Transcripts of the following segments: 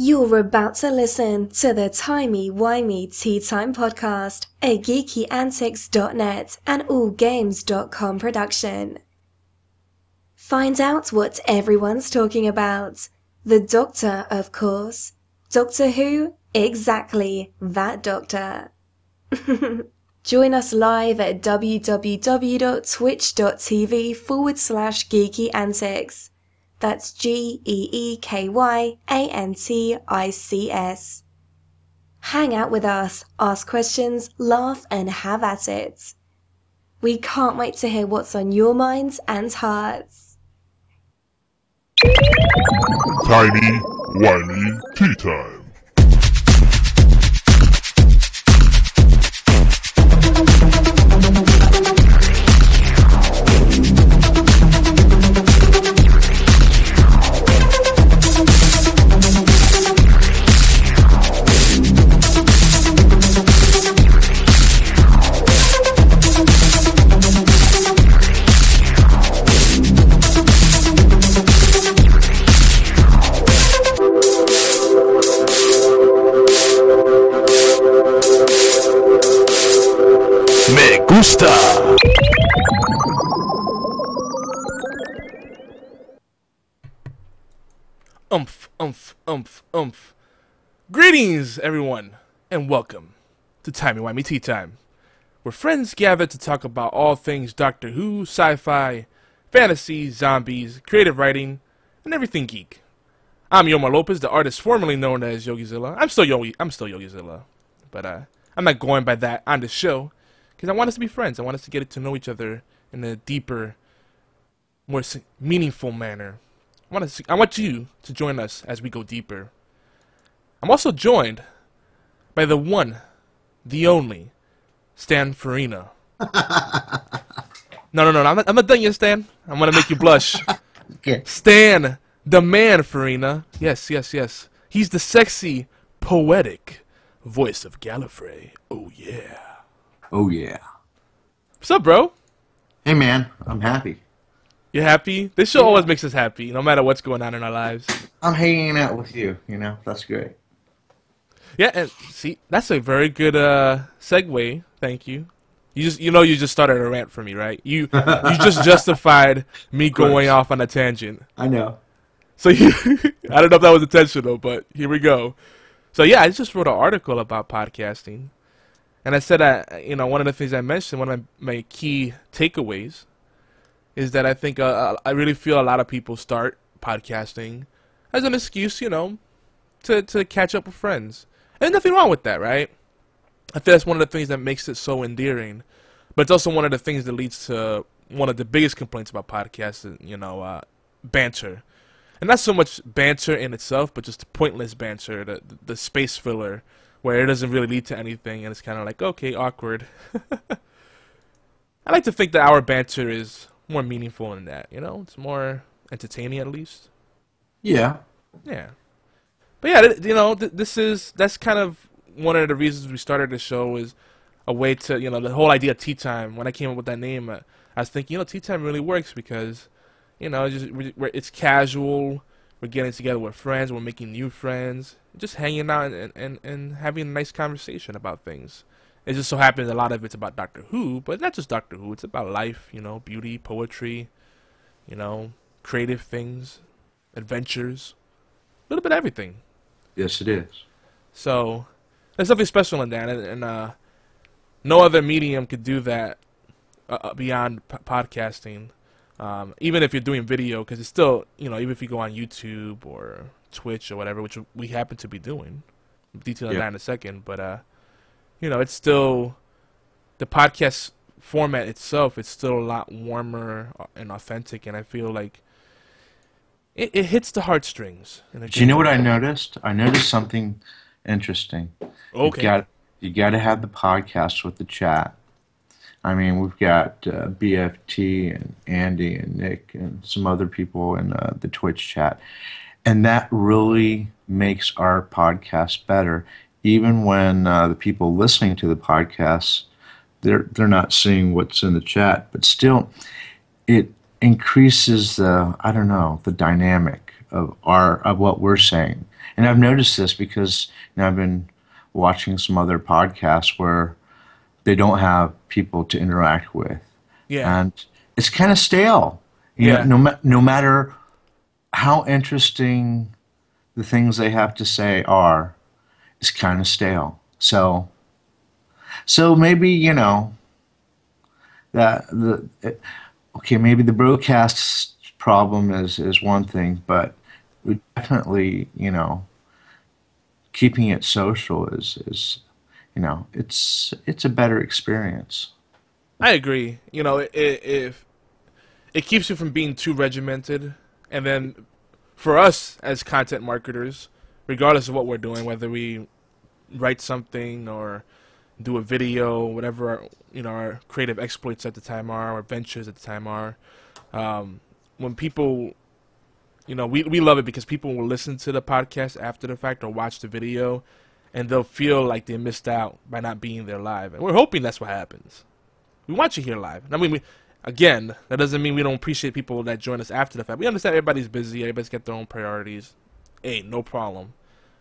You're about to listen to the Timey-Wimey Tea Time Podcast, a GeekyAntics.net and AllGames.com production. Find out what everyone's talking about. The Doctor, of course. Doctor Who? Exactly, that Doctor. Join us live at www.twitch.tv/GeekyAntics. That's GeekyAntics. Hang out with us, ask questions, laugh, and have at it. We can't wait to hear what's on your minds and hearts. Timey-Wimey Tea Time. Greetings, everyone, and welcome to Timey-Wimey Tea Time, where friends gather to talk about all things Doctor Who, sci-fi, fantasy, zombies, creative writing, and everything geek. I'm Yomar Lopez, the artist formerly known as Yogizilla. I'm still Yogizilla, but I'm not going by that on the show, because I want us to be friends. I want us to get to know each other in a deeper, more meaningful manner. I want you to join us as we go deeper. I'm also joined by the one, the only, Stan Faryna. No, I'm not done yet, Stan. I'm gonna make you blush. Okay. Stan, the man, Faryna. Yes. He's the sexy, poetic voice of Gallifrey. Oh yeah. Oh yeah. What's up, bro? Hey man, I'm happy. You happy? This show always makes us happy, no matter what's going on in our lives. I'm hanging out with you, that's great. Yeah, and see, that's a very good segue. Thank you. You just started a rant for me, right? You just justified me going off on a tangent. I know. So I don't know if that was intentional, but here we go. So yeah, I just wrote an article about podcasting, and I said one of the things I mentioned, one of my key takeaways, is that I think I really feel a lot of people start podcasting as an excuse, to catch up with friends. There's nothing wrong with that, right? I feel that's one of the things that makes it so endearing. But it's also one of the things that leads to one of the biggest complaints about podcasts, banter. And not so much banter in itself, but just pointless banter, the space filler, where it doesn't really lead to anything, and it's kind of like, okay, awkward. I like to think that our banter is more meaningful than that, It's more entertaining, at least. Yeah. Yeah. But yeah, that's kind of one of the reasons we started the show, is a way to, the whole idea of tea time. When I came up with that name, I was thinking, tea time really works because, it's casual. We're getting together with friends. We're making new friends. Just hanging out and having a nice conversation about things. It just so happens a lot of it's about Doctor Who, but not just Doctor Who. It's about life, beauty, poetry, creative things, adventures, a little bit of everything. Yes, it is. So there's something special in that, and no other medium could do that beyond podcasting. Even if you're doing video, because it's still, even if you go on YouTube or Twitch or whatever, which we happen to be doing. I'll detail that in a second, but it's still the podcast format itself. It's still a lot warmer and authentic, and I feel like it hits the heartstrings. Do you know what I noticed? I noticed something interesting. Okay. You got to have the podcast with the chat. I mean, we've got BFT and Andy and Nick and some other people in the Twitch chat, and that really makes our podcast better. Even when the people listening to the podcast, they're not seeing what's in the chat, but still, it increases the dynamic of what we're saying. And I've noticed this because I've been watching some other podcasts where they don't have people to interact with, and it's kind of stale. No matter how interesting the things they have to say are, it's kind of stale. So maybe maybe the broadcast problem is one thing, but we definitely keeping it social is it's a better experience. I agree. If it keeps you from being too regimented, and then for us as content marketers, regardless of what we're doing, whether we write something or do a video, whatever our creative exploits at the time are, or ventures at the time are, when people, we love it because people will listen to the podcast after the fact or watch the video, and they'll feel like they missed out by not being there live. And we're hoping that's what happens. We want you here live. I mean, again, that doesn't mean we don't appreciate people that join us after the fact. We understand everybody's busy. Everybody's got their own priorities. Hey, no problem.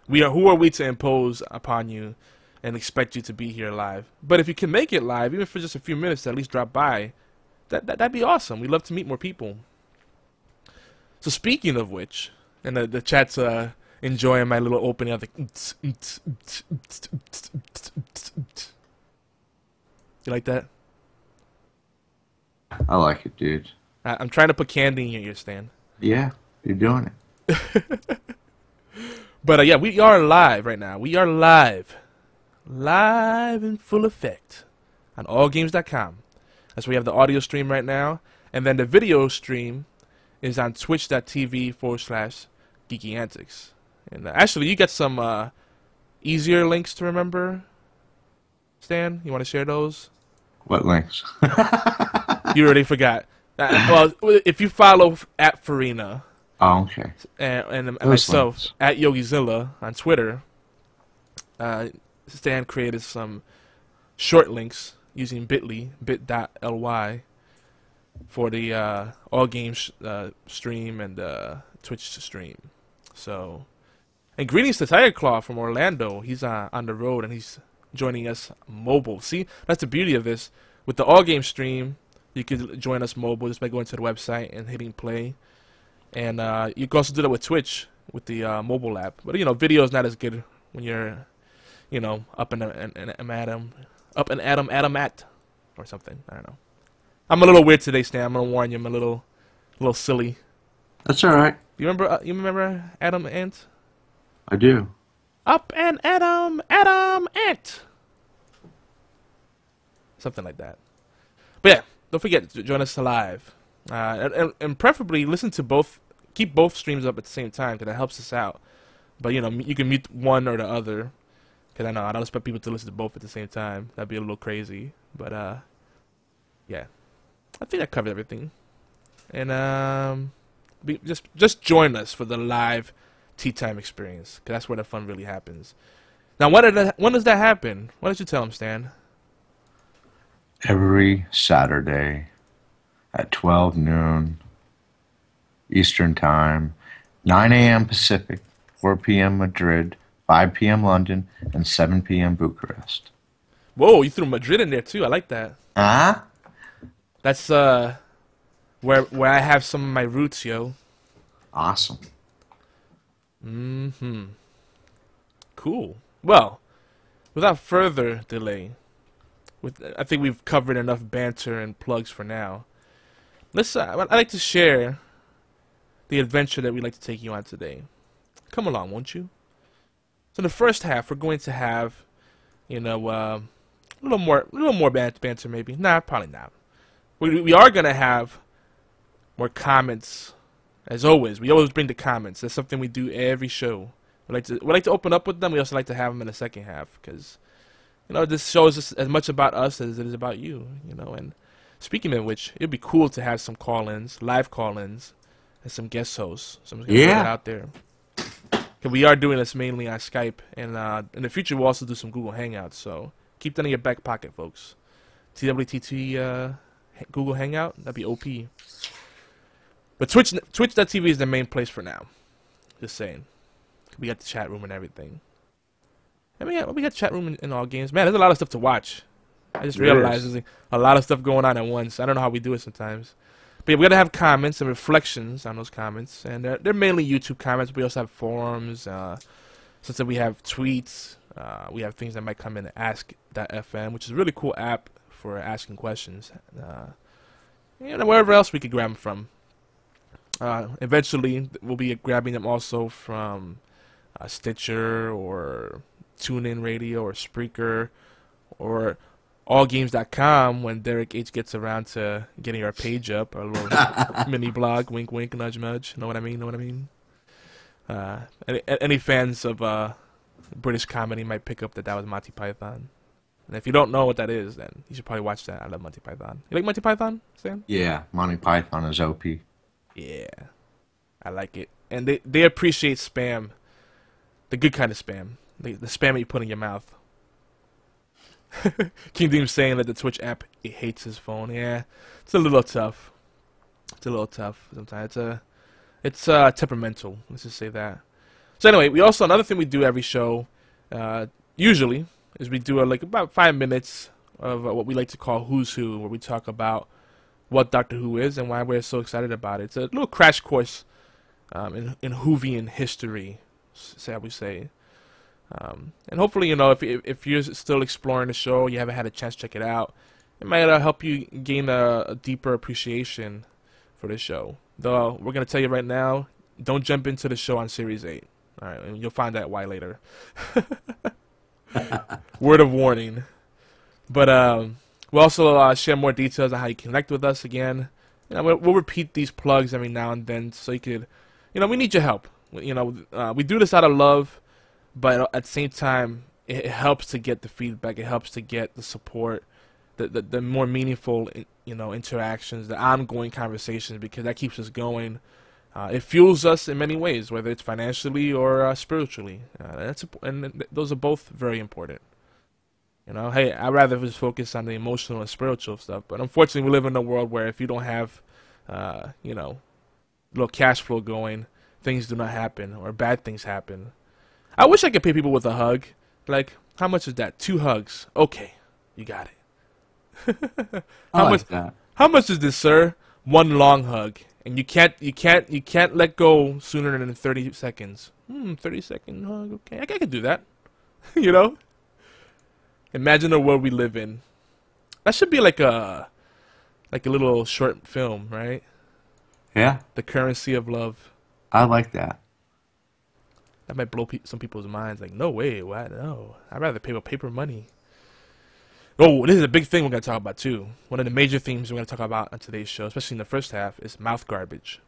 Who are we to impose upon you and expect you to be here live? But if you can make it live, even for just a few minutes, at least drop by, that'd be awesome. We'd love to meet more people. So speaking of which, and the chat's enjoying my little opening of the. You like that? I like it, dude. I'm trying to put candy in your ear, Stan. Yeah, you're doing it. But yeah, we are live right now. We are live in full effect on allgames.com. That's where we have the audio stream right now, and then the video stream is on twitch.tv/GeekyAntics. And actually, you got some easier links to remember, Stan? You want to share those? What links? You already forgot. Well, if you follow at Faryna, okay, and myself links. At Yogizilla on Twitter, Stan created some short links using bit.ly for the All Games stream and Twitch stream. So, and greetings to Tiger Claw from Orlando. He's on the road and he's joining us mobile. See, that's the beauty of this. With the All Games stream, you could join us mobile just by going to the website and hitting play. And you can also do that with Twitch with the mobile app. But video is not as good when you're, up an atom at or something. I don't know. I'm a little weird today, Stan. I'm gonna warn you. I'm a little silly. That's all right. You remember Adam Ant? I do. Up and Adam Ant. Something like that. But yeah, don't forget to join us live, and preferably listen to both. Keep both streams up at the same time because that helps us out. But you can mute one or the other. Because I don't expect people to listen to both at the same time. That'd be a little crazy. But yeah, I think I covered everything. And just join us for the live tea time experience, because that's where the fun really happens. Now, when does that happen? Why don't you tell him, Stan? Every Saturday at 12 noon Eastern Time, 9 a.m. Pacific, 4 p.m. Madrid, 5 p.m. London, and 7 p.m. Bucharest. Whoa, you threw Madrid in there too. I like that. That's where I have some of my roots, yo. Awesome. Cool. Well, without further delay, I think we've covered enough banter and plugs for now. I'd like to share the adventure that we'd like to take you on today. Come along, won't you? So in the first half, we're going to have, a little more banter maybe. Nah, probably not. We are going to have more comments. As always, we always bring the comments. That's something we do every show. We like to open up with them. We also like to have them in the second half because, this shows us as much about us as it is about you. And speaking of which, it'd be cool to have some call-ins, live call-ins, and some guest hosts. So I'm just gonna put that out there. Because we are doing this mainly on Skype, and in the future we'll also do some Google Hangouts. So keep that in your back pocket, folks. TWTT Google Hangout, that'd be OP. But Twitch.tv is the main place for now. Just saying. We got the chat room and everything. And we got chat room in all games. Man, there's a lot of stuff to watch. I just realized there's a lot of stuff going on at once. I don't know how we do it sometimes. But yeah, we're going to have comments and reflections on those comments. And they're mainly YouTube comments. We also have forums. Since we have tweets, we have things that might come in to Ask.fm, which is a really cool app for asking questions. Wherever else we could grab them from. Eventually, we'll be grabbing them also from Stitcher or TuneIn Radio or Spreaker or allgames.com when Derek H gets around to getting our page up, our little mini blog, wink wink, nudge nudge, know what I mean? Any fans of British comedy might pick up that was Monty Python. And if you don't know what that is, then you should probably watch that. I love Monty Python. You like Monty Python, Sam? Yeah, Monty Python is OP. Yeah, I like it. And they appreciate spam, the good kind of spam, the spam that you put in your mouth. King Deem saying that the Twitch app, it hates his phone. Yeah, it's a little tough. It's a little tough sometimes. It's temperamental. Let's just say that. So anyway, we also, another thing we do every show, usually, is we do like about 5 minutes of what we like to call Who's Who, where we talk about what Doctor Who is and why we're so excited about it. It's a little crash course in Whovian history, shall we say. And hopefully, if you're still exploring the show, you haven't had a chance to check it out, it might help you gain a deeper appreciation for the show. Though, we're going to tell you right now, don't jump into the show on Series 8. All right, and you'll find out why later. Word of warning. But we'll also share more details on how you connect with us again. We'll repeat these plugs every now and then so you could, we need your help. We do this out of love, but at the same time, it helps to get the feedback. It helps to get the support, the more meaningful, interactions, the ongoing conversations, because that keeps us going. It fuels us in many ways, whether it's financially or spiritually. And those are both very important. Hey, I'd rather just focus on the emotional and spiritual stuff. But unfortunately, we live in a world where if you don't have, little cash flow going, things do not happen or bad things happen. I wish I could pay people with a hug. Like, how much is that? 2 hugs. Okay, you got it. How much is this, sir? 1 long hug. And you can't let go sooner than 30 seconds. 30-second hug. Okay, I could do that. Imagine the world we live in. That should be like a little short film, right? Yeah. The currency of love. I like that. That might blow some people's minds. Like, no way, what? No, I'd rather pay with paper money. Oh, this is a big thing we're going to talk about, too. One of the major themes we're going to talk about on today's show, especially in the first half, is mouth garbage.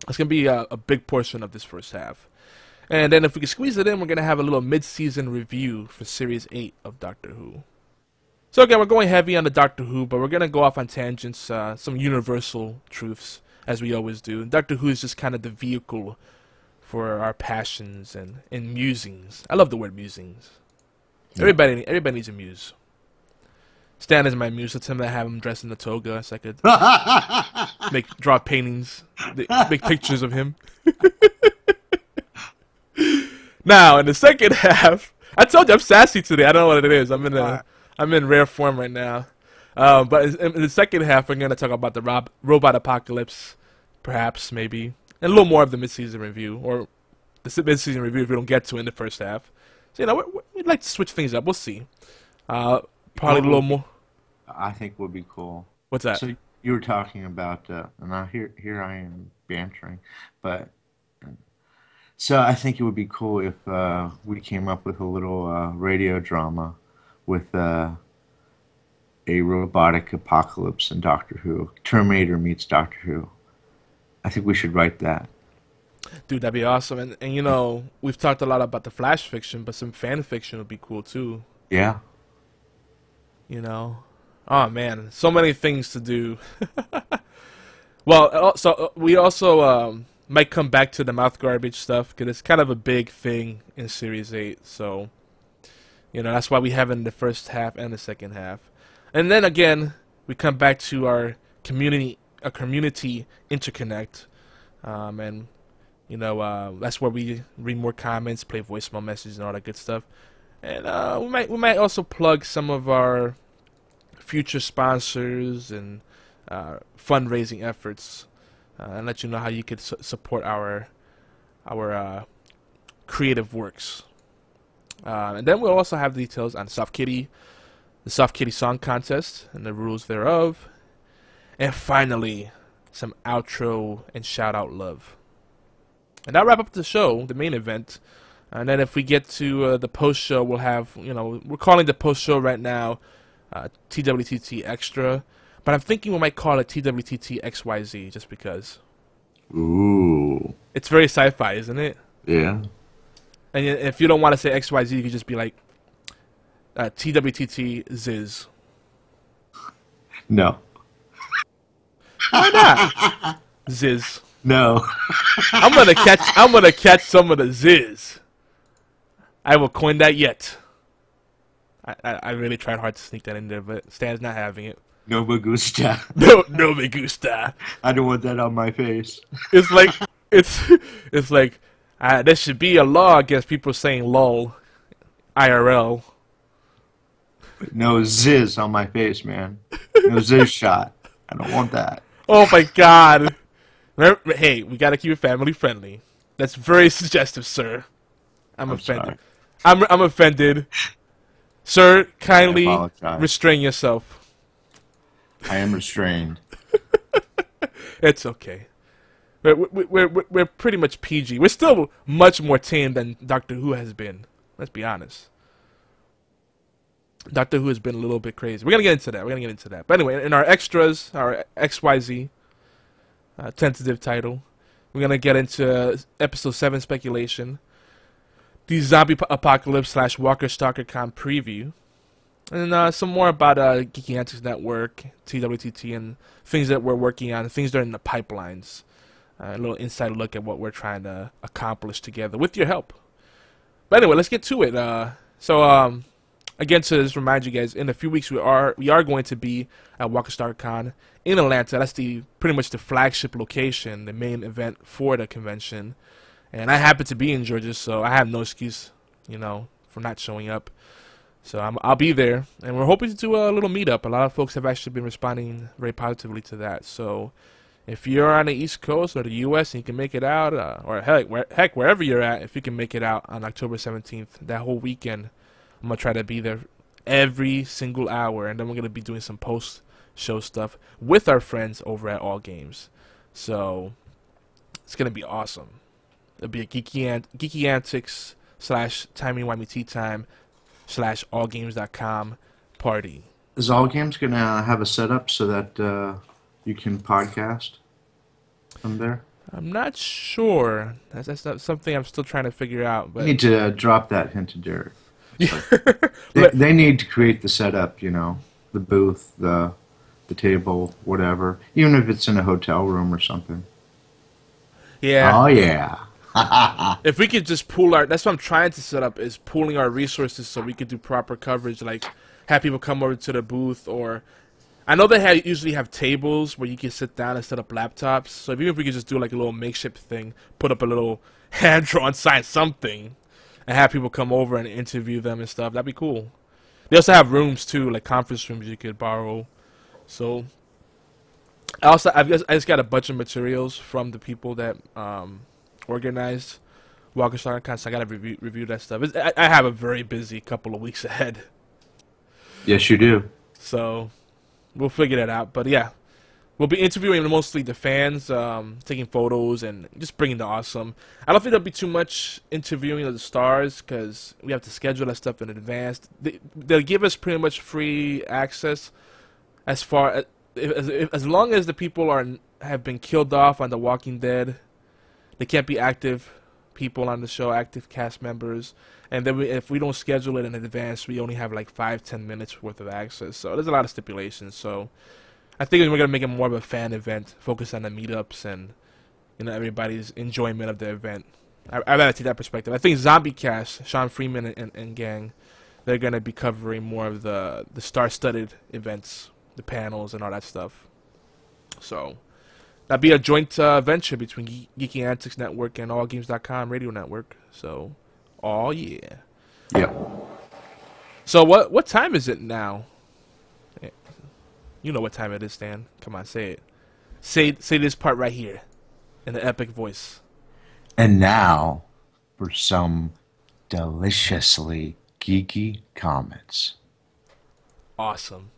It's going to be a big portion of this first half. And then if we can squeeze it in, we're going to have a little mid-season review for Series 8 of Doctor Who. So again, we're going heavy on the Doctor Who, but we're going to go off on tangents, some universal truths, as we always do. Doctor Who is just kind of the vehicle for our passions and musings. I love the word musings. Yeah. Everybody needs a muse. Stan is my muse. Let's him to have him dressed in the toga so I could draw paintings, make pictures of him. Now, in the second half, I told you I'm sassy today. I don't know what it is. I'm in rare form right now. But in the second half, we're going to talk about the robot apocalypse, perhaps, maybe, and a little more of the mid-season review, or the mid-season review if we don't get to it in the first half. So, we'd like to switch things up. We'll see. Probably a little more. I think would be cool. What's that? So you were talking about, and here I am bantering, but so I think it would be cool if we came up with a little radio drama with a robotic apocalypse in Doctor Who. Terminator meets Doctor Who. I think we should write that. Dude, that'd be awesome. And we've talked a lot about the Flash fiction, but some fan fiction would be cool too. Yeah. Oh man, so many things to do. Well, so we also might come back to the mouth garbage stuff because it's kind of a big thing in Series 8. So, that's why we have it in the first half and the second half. And then again, we come back to our community interconnect, and That's where we read more comments, play voicemail messages, and all that good stuff. And we might also plug some of our future sponsors and fundraising efforts, and let you know how you could support our creative works. And then we'll also have details on Soft Kitty, the Soft Kitty Song Contest, and the rules thereof. And finally, some outro and shout out love. And that'll wrap up the show, the main event. And then if we get to the post show, we'll have, we're calling the post show right now TWTT Extra. But I'm thinking we might call it TWTT XYZ just because. Ooh. It's very sci-fi, isn't it? Yeah. And if you don't want to say XYZ, you could just be like TWTT Ziz. No. Why not? Ziz. No. I'm gonna catch some of the Ziz. I will coin that yet. I really tried hard to sneak that in there, but Stan's not having it. No me gusta. No me gusta. I don't want that on my face. It's like it's like there should be a law against people saying lol IRL. No ziz on my face, man. No ziz shot. I don't want that. Oh my god. Hey, we gotta keep it family friendly. That's very suggestive, sir. I'm offended. I'm offended. Sir, kindly restrain yourself. I am restrained. It's okay. We're pretty much PG. We're still much more tame than Doctor Who has been. Let's be honest. Doctor Who has been a little bit crazy. We're gonna get into that. But anyway, in our extras, our XYZ tentative title, we're gonna get into episode 7 speculation, the zombie apocalypse / Walker Stalker Con preview, and some more about GeekyAnt Network, TWTT, and things that we're working on, things that are in the pipelines. A little inside look at what we're trying to accomplish together with your help. But anyway, let's get to it. Again, to just remind you guys, in a few weeks we are going to be at Walker Star Con in Atlanta. That's pretty much the flagship location, the main event for the convention. And I happen to be in Georgia, so I have no excuse, for not showing up. So I'll be there, and we're hoping to do a little meetup. A lot of folks have actually been responding very positively to that. So if you're on the East Coast or the U.S. and you can make it out, or heck, wherever you're at, if you can make it out on October 17th, that whole weekend, I'm going to try to be there every single hour, and then we're going to be doing some post-show stuff with our friends over at All Games. So it's going to be awesome. It'll be a Geeky Antics / Timey-Wimey Tea Time / allgames.com party. Is All Games going to have a setup so that you can podcast from there? I'm not sure. That's not something I'm still trying to figure out. But you need to drop that hint to Derek. They need to create the setup, the booth, the table, whatever, even if it's in a hotel room or something. Yeah. Oh yeah. If we could just pool that's what I'm trying to set up, is pooling our resources so we could do proper coverage, like have people come over to the booth, or I know they usually have tables where you can sit down and set up laptops. So even if we could just do like a little makeshift thing, put up a little hand-drawn sign, something, and have people come over and interview them and stuff, that'd be cool. They also have rooms too, like conference rooms you could borrow. So I just got a bunch of materials from the people that organized Walker Star Con, so I gotta review that stuff. I have a very busy couple of weeks ahead. Yes, you do. So we'll figure that out. But yeah, we'll be interviewing mostly the fans, taking photos, and just bringing the awesome. I don't think there'll be too much interviewing of the stars because we have to schedule that stuff in advance. They'll give us pretty much free access as far as long as the people have been killed off on The Walking Dead. They can't be active people on the show, active cast members. And then if we don't schedule it in advance, we only have like 5-10 minutes worth of access. So there's a lot of stipulations. So I think we're going to make it more of a fan event, focus on the meetups and everybody's enjoyment of the event. I'd rather take that perspective. I think Zombie Cast, Sean Freeman and gang, they're going to be covering more of the star-studded events, the panels and all that stuff. So That'd be a joint venture between Geeky Antics Network and AllGames.com radio network. So, oh yeah. Yep. So what time is it now? You know what time it is, Stan. Come on, say it. Say this part right here in the epic voice. And now for some deliciously geeky comments. Awesome.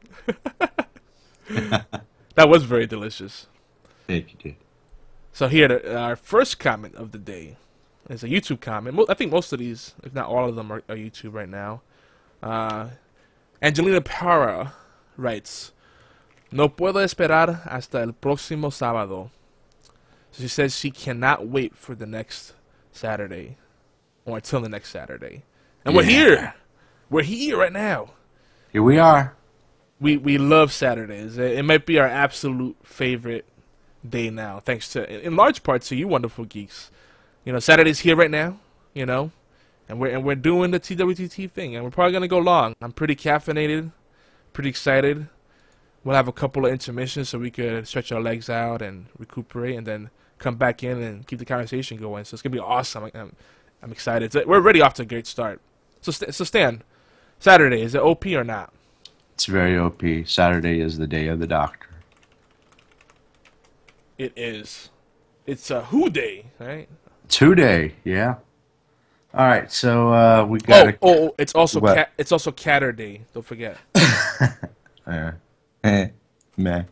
That was very delicious. Thank you, dude. So here, our first comment of the day is a YouTube comment. I think most of these, if not all of them, are YouTube right now. Angelina Parra writes, "No puedo esperar hasta el próximo sábado." So she says she cannot wait for the next Saturday, or until the next Saturday. And we're here. We're here right now. Here we are. We love Saturdays. It might be our absolute favorite day now, thanks to, in large part, to you wonderful geeks. You know, Saturday's here right now, you know, and we're doing the TWTT thing, and we're probably gonna go long. I'm pretty caffeinated, pretty excited. We'll have a couple of intermissions so we could stretch our legs out and recuperate, and then come back in and keep the conversation going. So it's gonna be awesome. I'm excited. We're already off to a great start. So Stan, Saturday, is it OP or not? It's very OP. Saturday is the day of the doctor. It is. It's a who day, right? It's who day, yeah. All right, so we got. It's also it's also Catter Day. Don't forget. Meh.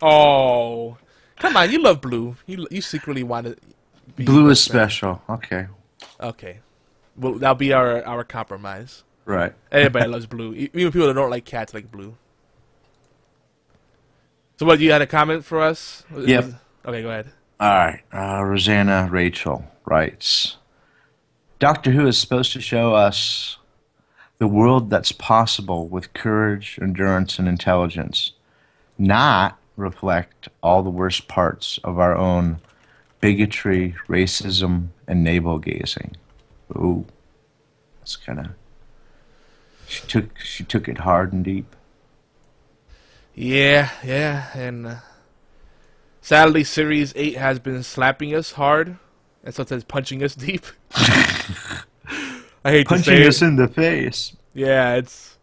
Oh, come on! You love blue. You secretly want to. Blue is special. Okay. Okay. Well, that'll be our compromise. Right. Everybody loves blue. Even people that don't like cats like blue. So what, you had a comment for us? Yep. Okay, go ahead. All right. Rosanna Rachel writes, Doctor Who is supposed to show us the world that's possible with courage, endurance, and intelligence, not reflect all the worst parts of our own bigotry, racism, and navel-gazing. Ooh. That's kind of... She took it hard and deep. Yeah, and sadly, Series 8 has been slapping us hard, and sometimes punching us deep. I hate to say punching us in the face. Yeah, it's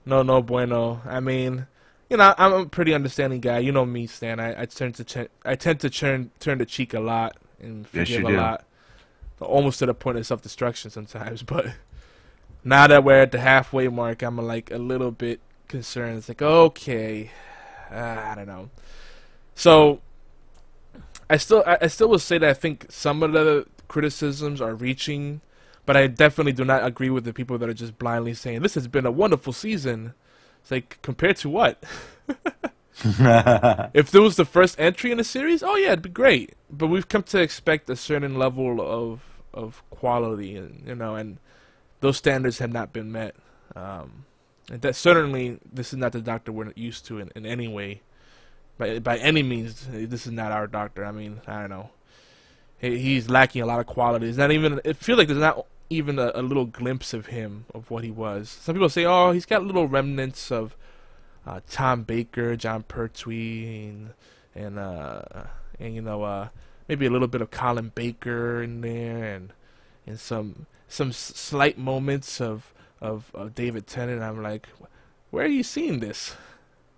no bueno. I mean, you know, I'm a pretty understanding guy. You know me, Stan. I tend to turn the cheek a lot and forgive a lot, almost to the point of self-destruction sometimes. But now that we're at the halfway mark, I'm like a little bit concerned. It's like, okay, I don't know. So I still will say that I think some of the criticisms are reaching, but I definitely do not agree with the people that are just blindly saying this has been a wonderful season. It's like, compared to what? If there was the first entry in the series, oh yeah, it'd be great. But we've come to expect a certain level of quality, and you know, and those standards have not been met. And that certainly, this is not the Doctor we're used to in any way. By any means, this is not our Doctor. I mean, I don't know. He's lacking a lot of quality. It's not even. It feels like there's not even a little glimpse of him, of what he was. Some people say, oh, he's got little remnants of Tom Baker, John Pertwee, and you know, maybe a little bit of Colin Baker in there, and some slight moments of David Tennant. I'm like, where are you seeing this?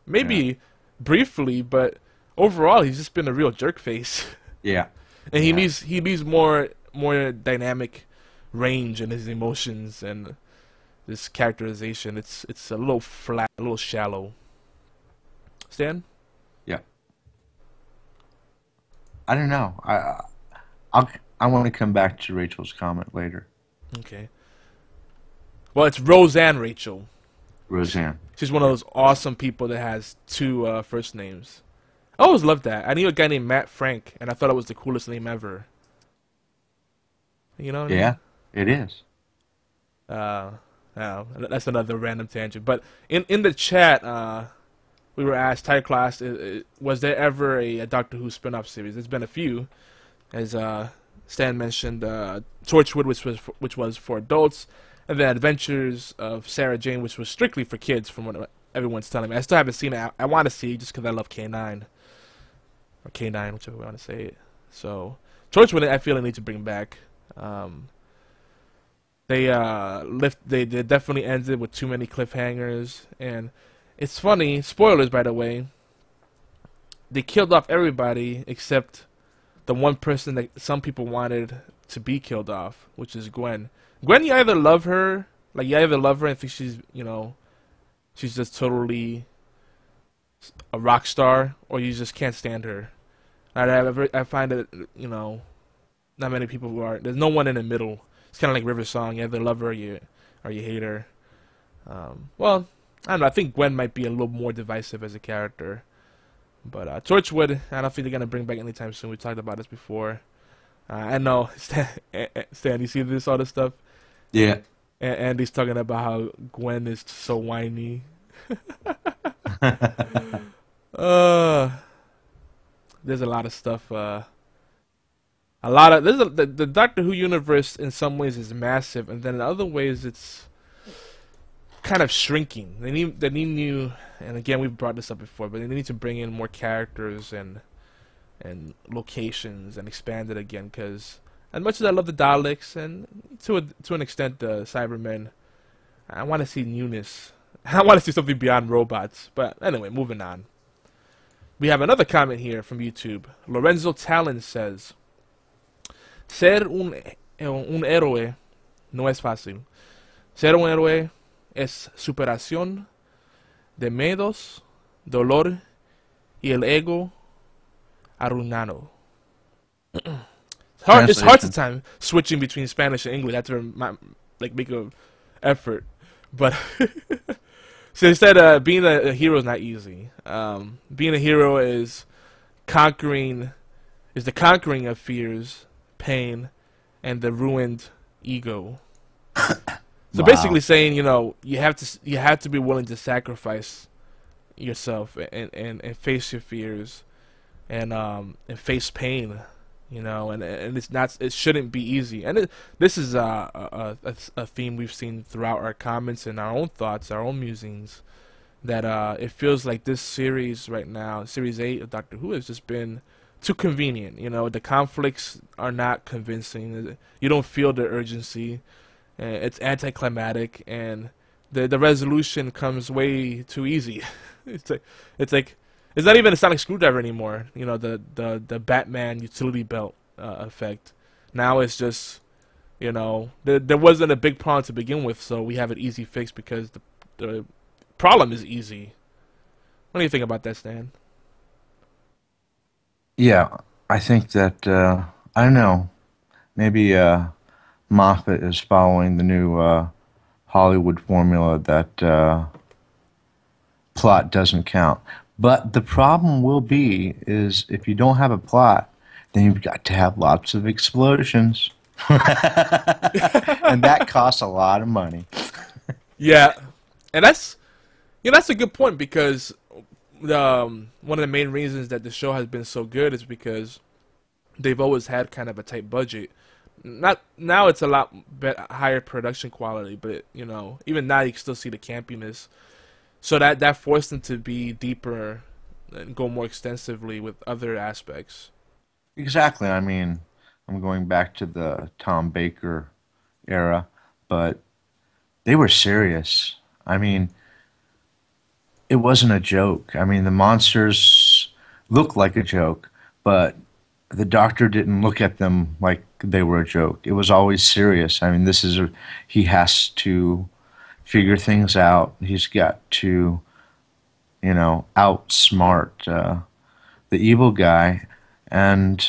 Maybe briefly, but overall, he's just been a real jerk face. Yeah, and he needs more dynamic range in his emotions and this characterization. It's a little flat, a little shallow. Stan? Yeah. I don't know. I want to come back to Rachel's comment later. Okay. Well, it's Roseanne Rachel. Roseanne. She's one of those awesome people that has two first names. I always loved that. I knew a guy named Matt Frank, and I thought it was the coolest name ever. You know what I mean? It is. That's another random tangent. But in the chat, we were asked, Thai class, was there ever a Doctor Who spin-off series? There's been a few, as Stan mentioned, Torchwood, which was for adults, and then Adventures of Sarah Jane, which was strictly for kids, from what everyone's telling me. I still haven't seen it. I want to see it just because I love K9. or K9, whichever way you want to say it. So Torchwood, I feel they need to bring back. They definitely ended with too many cliffhangers, and it's funny. Spoilers, by the way. They killed off everybody except the one person that some people wanted to be killed off, which is Gwen. Gwen, you either love her and think she's, she's just totally a rock star, or you just can't stand her. I find that, not many people who are. There's no one in the middle. It's kind of like River Song. You either love her or you hate her. Well, I don't know. I think Gwen might be a little more divisive as a character. But Torchwood, I don't think they're going to bring back anytime soon. We talked about this before. I know. Stan, you see all this stuff? Yeah. And Andy's talking about how Gwen is so whiny. There's a lot of stuff. The Doctor Who universe in some ways is massive, and then in other ways it's kind of shrinking. They need new, and again we've brought this up before, but they need to bring in more characters and locations and expand it again. Because as much as I love the Daleks and to an extent the Cybermen, I want to see newness. I want to see something beyond robots. But anyway, moving on. We have another comment here from YouTube. Lorenzo Talon says, Ser un héroe no es fácil. Ser un héroe es superación de miedos, dolor y el ego arruinado. It's hard to time switching between Spanish and English. I have to make an effort. But so they said being a hero is not easy. Being a hero is the conquering of fears, pain, and the ruined ego. So basically saying, you have to be willing to sacrifice yourself and face your fears and face pain, and it shouldn't be easy. And this is a theme we've seen throughout our comments and our own thoughts, our own musings, that it feels like this series right now, Series 8 of Doctor Who, has just been too convenient. The conflicts are not convincing. You don't feel the urgency. It's anticlimactic, and the resolution comes way too easy. It's not even a sonic screwdriver anymore. The Batman utility belt effect. Now it's just, there wasn't a big problem to begin with, so we have an easy fix because the problem is easy. What do you think about that, Stan? Yeah, I think that, I don't know, maybe Moffat is following the new Hollywood formula that plot doesn't count. But the problem will be is if you don't have a plot, then you've got to have lots of explosions. And that costs a lot of money. Yeah, and that's a good point, because one of the main reasons that the show has been so good is because they've always had kind of a tight budget. Not now, it's a lot higher production quality, but even now you can still see the campiness. So that forced them to be deeper and go more extensively with other aspects. Exactly. I mean, I'm going back to the Tom Baker era, but they were serious. I mean, it wasn't a joke. I mean, the monsters looked like a joke, but the Doctor didn't look at them like they were a joke. It was always serious. I mean, he has to figure things out. He's got to, outsmart the evil guy. And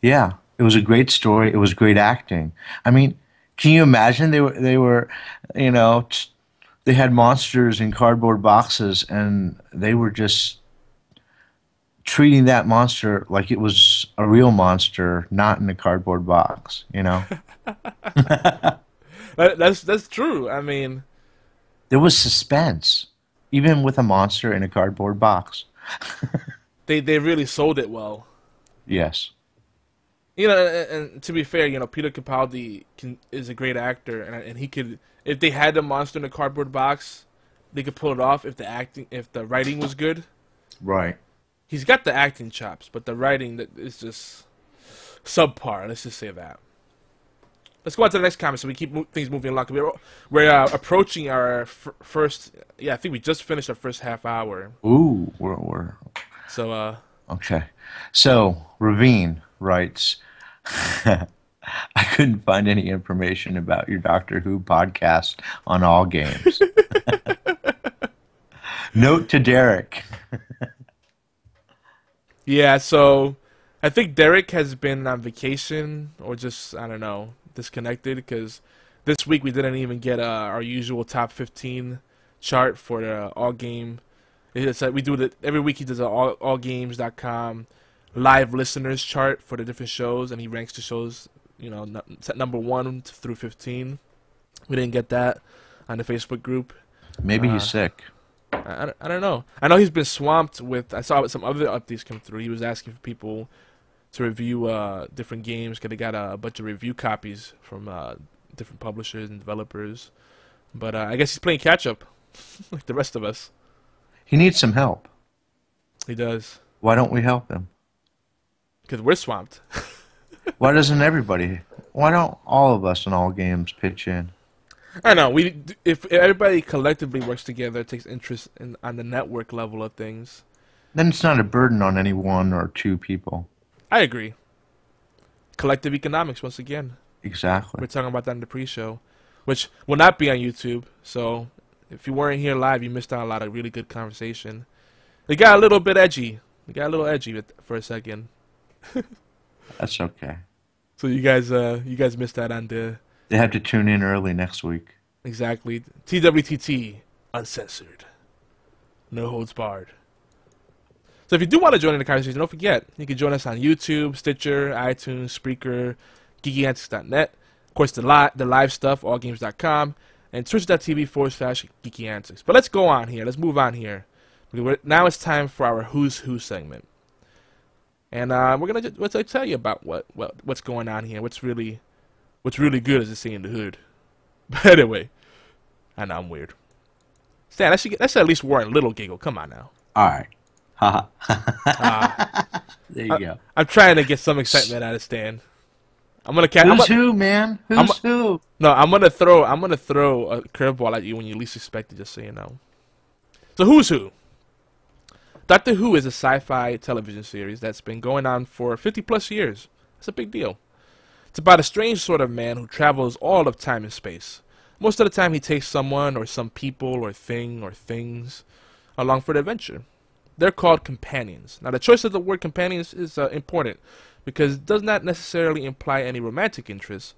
yeah, it was a great story. It was great acting. I mean, can you imagine they were, they had monsters in cardboard boxes, and they were just treating that monster like it was a real monster, not in a cardboard box, That's true. I mean, there was suspense, even with a monster in a cardboard box. they really sold it well. Yes. And to be fair, Peter Capaldi is a great actor, and he could, if they had the monster in a cardboard box, they could pull it off if the writing was good. Right. he's got the acting chops, but the writing that is just subpar. Let's just say that. Let's go on to the next comment so we keep things moving along. We're approaching our first. Yeah, I think we just finished our first half hour. Ooh, we're so. Okay, so Ravine writes, I couldn't find any information about your Doctor Who podcast on All Games. Note to Derek. Yeah, so I think Derek has been on vacation or just, I don't know, disconnected, because this week we didn't even get our usual top 15 chart for the All Game. It's we do it every week. He does an allgames.com live listeners chart for the different shows, and he ranks the shows, you know, set number 1 through 15. We didn't get that on the Facebook group. Maybe he's sick. I don't know. I know he's been swamped with. I saw some other updates come through. He was asking for people to review different games because they got a bunch of review copies from different publishers and developers. But I guess he's playing catch up, like the rest of us. He needs some help. He does. Why don't we help him? Because we're swamped. Why doesn't everybody? Why don't all of us in All Games pitch in? I know. If everybody collectively works together, takes interest on the network level of things, then it's not a burden on any 1 or 2 people. I agree. Collective economics, once again. Exactly. We're talking about that in the pre-show, which will not be on YouTube. So if you weren't here live, you missed out on a lot of really good conversation. It got a little bit edgy. It got a little edgy for a second. That's okay. So you guys missed that on the. They have to tune in early next week. Exactly. TWTT, uncensored, no holds barred. So if you do want to join in the conversation, don't forget, you can join us on YouTube, Stitcher, iTunes, Spreaker, GeekyAntics.net. Of course, the live stuff, allgames.com, and twitch.tv/GeekyAntics. But let's go on here. Let's move on here. Now it's time for our Who's Who segment. And we're going to tell you about what's going on here, what's really good, as they say in the hood. But anyway, I know I'm weird. Stan, that's at least warrant a little giggle. Come on now. All right. There you go. I'm trying to get some excitement out of Stan. Who's who, man? Who's who? No, I'm gonna throw a curveball at you when you least expect it, just so you know. So who's who? Doctor Who is a sci-fi television series that's been going on for 50+ years. That's a big deal. It's about a strange sort of man who travels all of time and space. Most of the time he takes someone or some people or thing or things along for the adventure. They're called companions. Now the choice of the word companions is important because it does not necessarily imply any romantic interest,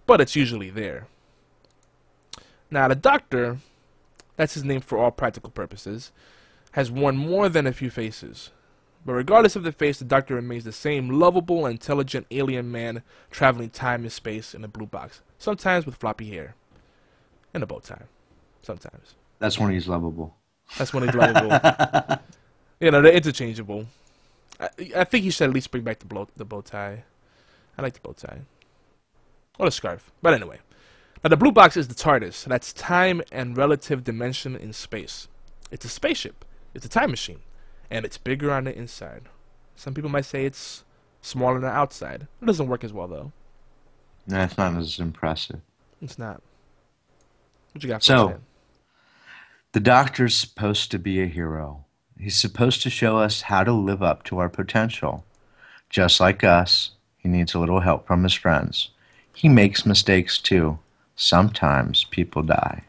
but it's usually there. Now the Doctor, that's his name for all practical purposes, has worn more than a few faces. But regardless of the face, the Doctor remains the same lovable, intelligent alien man traveling time and space in a blue box. Sometimes with floppy hair. And a bow tie. Sometimes. That's when he's lovable. That's when he's lovable. You know, they're interchangeable. I think you should at least bring back the bow tie. I like the bow tie. Or the scarf. But anyway. Now the blue box is the TARDIS. That's time and relative dimension in space. It's a spaceship. It's a time machine. And it's bigger on the inside. Some people might say it's smaller on the outside. It doesn't work as well, though. No, it's not as impressive. It's not. What you got for So, the Doctor's supposed to be a hero. He's supposed to show us how to live up to our potential. Just like us, he needs a little help from his friends. He makes mistakes, too. Sometimes people die.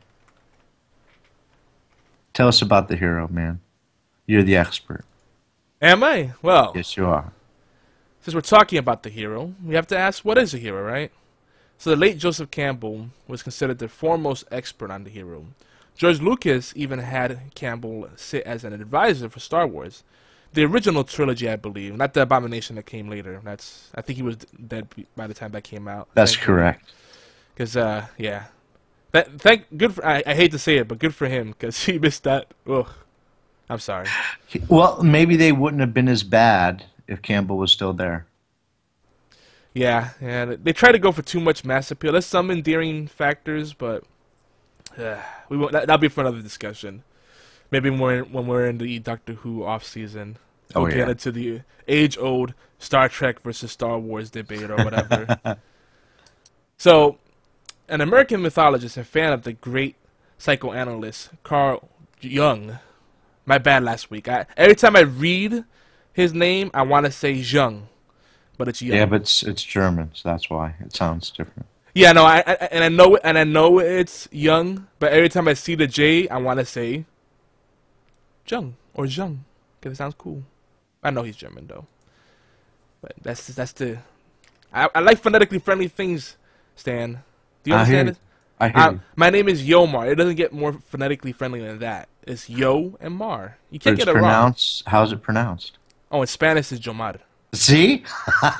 Tell us about the hero, man. You're the expert. Am I? Well, yes, you are. Since we're talking about the hero, we have to ask, what is a hero, right? So the late Joseph Campbell was considered the foremost expert on the hero. George Lucas even had Campbell sit as an advisor for Star Wars. The original trilogy, I believe, not the Abomination that came later. I think he was dead by the time that came out. That's correct. Because, yeah. I hate to say it, but good for him, because he missed that. Ugh. I'm sorry. Well, maybe they wouldn't have been as bad if Campbell was still there. Yeah. They try to go for too much mass appeal. There's some endearing factors, but that'll be for another discussion. Maybe when we're in the Doctor Who off season. We'll Oh, get yeah. into the age-old Star Trek versus Star Wars debate or whatever. So, an American mythologist and fan of the great psychoanalyst Carl Jung. My bad last week. Every time I read his name, I want to say Jung, but it's Jung. Yeah, but it's German, so that's why it sounds different. Yeah, no, I know it's Jung, but every time I see the J, I want to say Jung or Jung because it sounds cool. I know he's German though, but that's the. I like phonetically friendly things, Stan. Do you understand it? I hear you. My name is Yomar. It doesn't get more phonetically friendly than that. It's Yo and Mar. You But can't it's get it wrong. pronounced. How's it pronounced? Oh, in Spanish, it's Yomar. See?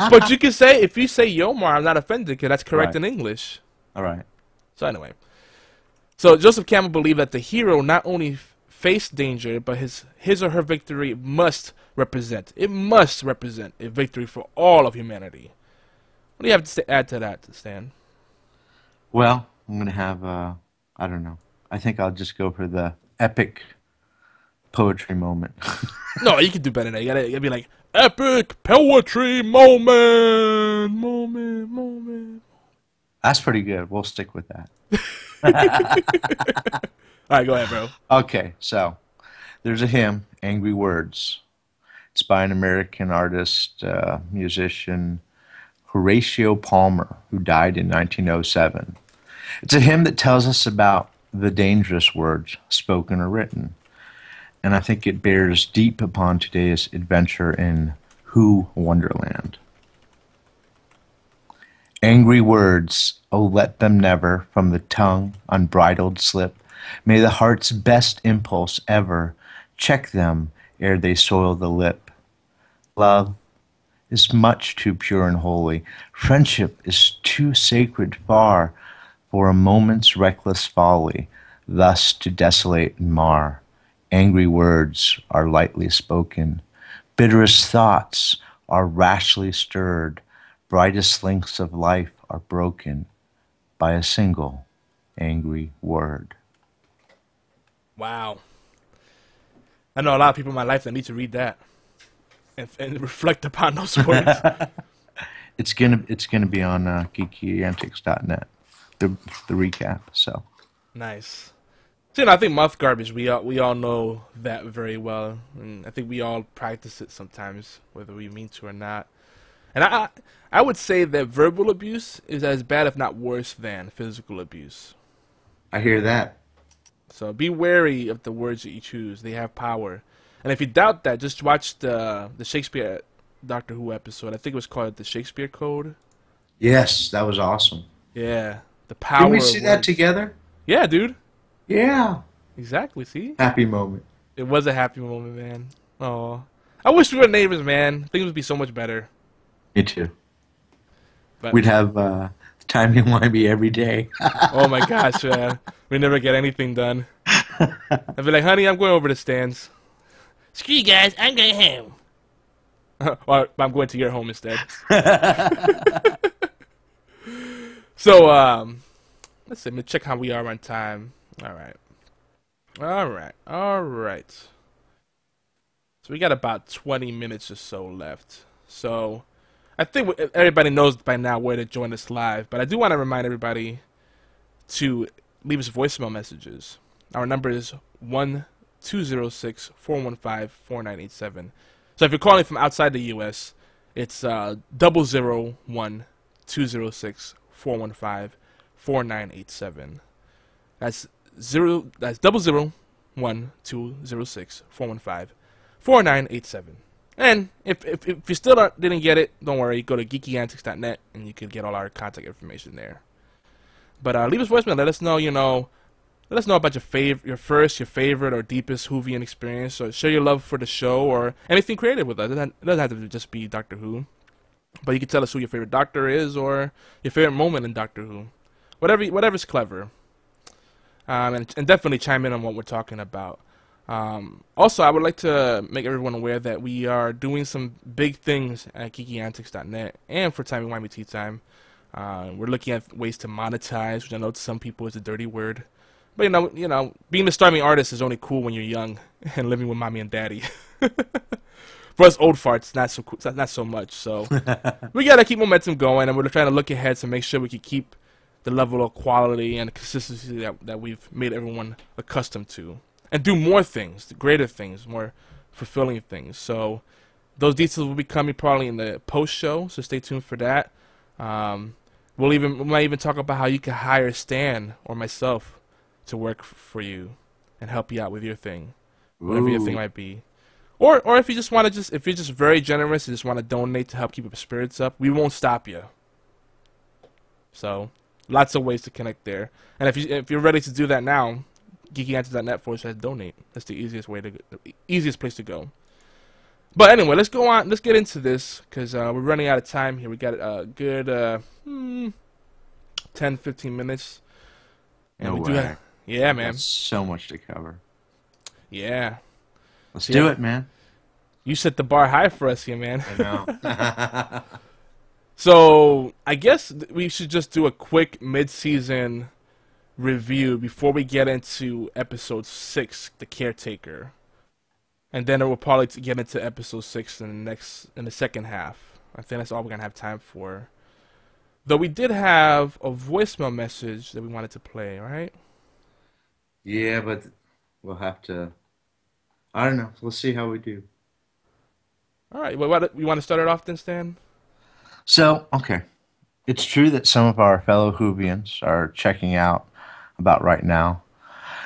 But you can say, if you say Yomar, I'm not offended because that's correct Right. in English. All right. So anyway. So Joseph Campbell believed that the hero not only faced danger, but his or her victory must represent. It must represent a victory for all of humanity. What do you have to add to that, Stan? Well, I'm gonna have I don't know. I think I'll just go for the epic poetry moment. No, you can do better than that. You gotta be like, epic poetry moment. That's pretty good. We'll stick with that. All right, go ahead, bro. Okay, so there's a hymn, Angry Words. It's by an American artist, musician, Horatio Palmer, who died in 1907. It's a hymn that tells us about the dangerous words, spoken or written. And I think it bears deep upon today's adventure in Who Wonderland. Angry words, oh let them never from the tongue unbridled slip. May the heart's best impulse ever check them ere they soil the lip. Love is much too pure and holy. Friendship is too sacred far for a moment's reckless folly thus to desolate and mar. Angry words are lightly spoken. Bitterest thoughts are rashly stirred. Brightest links of life are broken by a single angry word. Wow. I know a lot of people in my life that need to read that and reflect upon those words. It's gonna be on GeekyAntics.net. The recap. So Nice. So, I think mouth garbage, we all know that very well. And I think we all practice it sometimes, whether we mean to or not. And I would say that verbal abuse is as bad, if not worse, than physical abuse. I hear that. So be wary of the words that you choose. They have power. And if you doubt that, just watch the Shakespeare Doctor Who episode. I think it was called The Shakespeare Code. Yes, that was awesome. Yeah. The power Can we of see that words. together? Yeah, dude. Yeah. Exactly, see? Happy moment. It was a happy moment, man. Oh, I wish we were neighbors, man. Things would be so much better. Me too. But, We'd have Timey-Wimey every day. oh my gosh, man. We never get anything done. I'd be like, honey, I'm going over to Stan's. Screw you guys, I'm going home. Or I'm going to your home instead. So, let's see. Let me check how we are on time. All right. So we got about 20 minutes or so left. So I think everybody knows by now where to join us live, but I do want to remind everybody to leave us voicemail messages. Our number is 1-206-415-4987. So if you're calling from outside the U.S., it's 001-206-415-4987. That's 001-206-415-4987. And if you still didn't get it, don't worry. Go to GeekyAntics.net and you can get all our contact information there. But leave us voicemail. Let us know. Let us know about your favorite, or deepest Whovian experience. Or share your love for the show or anything creative with us. It doesn't have to just be Doctor Who. But you can tell us who your favorite Doctor is or your favorite moment in Doctor Who. Whatever's clever. And definitely chime in on what we're talking about. Also, I would like to make everyone aware that we are doing some big things at GeekyAntics.net and for Timey-Wimey Tea Time. We're looking at ways to monetize, which I know to some people is a dirty word. But, you know, being a starving artist is only cool when you're young and living with mommy and daddy. For us old farts, not so much. So we gotta keep momentum going, and we're trying to look ahead to make sure we can keep the level of quality and consistency that we've made everyone accustomed to, and do more things, greater things, more fulfilling things. So those details will be coming probably in the post show, so stay tuned for that. We might even talk about how you can hire Stan or myself to work for you and help you out with your thing, whatever your thing might be. Or if you just want to if you're just very generous and just want to donate to help keep your spirits up, we won't stop you. So lots of ways to connect there. And if you're ready to do that now, GeekyAnt.net/donate. That's the easiest place to go. But anyway, let's go on. Let's get into this because we're running out of time here. We got a good 10-15 minutes. And No way. Yeah, man. That's so much to cover. Yeah. Let's do it, man. You set the bar high for us here, man. I know. So I guess we should just do a quick mid-season review before we get into episode 6, The Caretaker. And then we'll probably get into episode 6 in the second half. I think that's all we're gonna have time for. Though we did have a voicemail message that we wanted to play, right? Yeah, but we'll have to. I don't know. We'll see how we do. All right. Well, you want to start it off then, Stan? So, okay. It's true that some of our fellow Whovians are checking out about right now.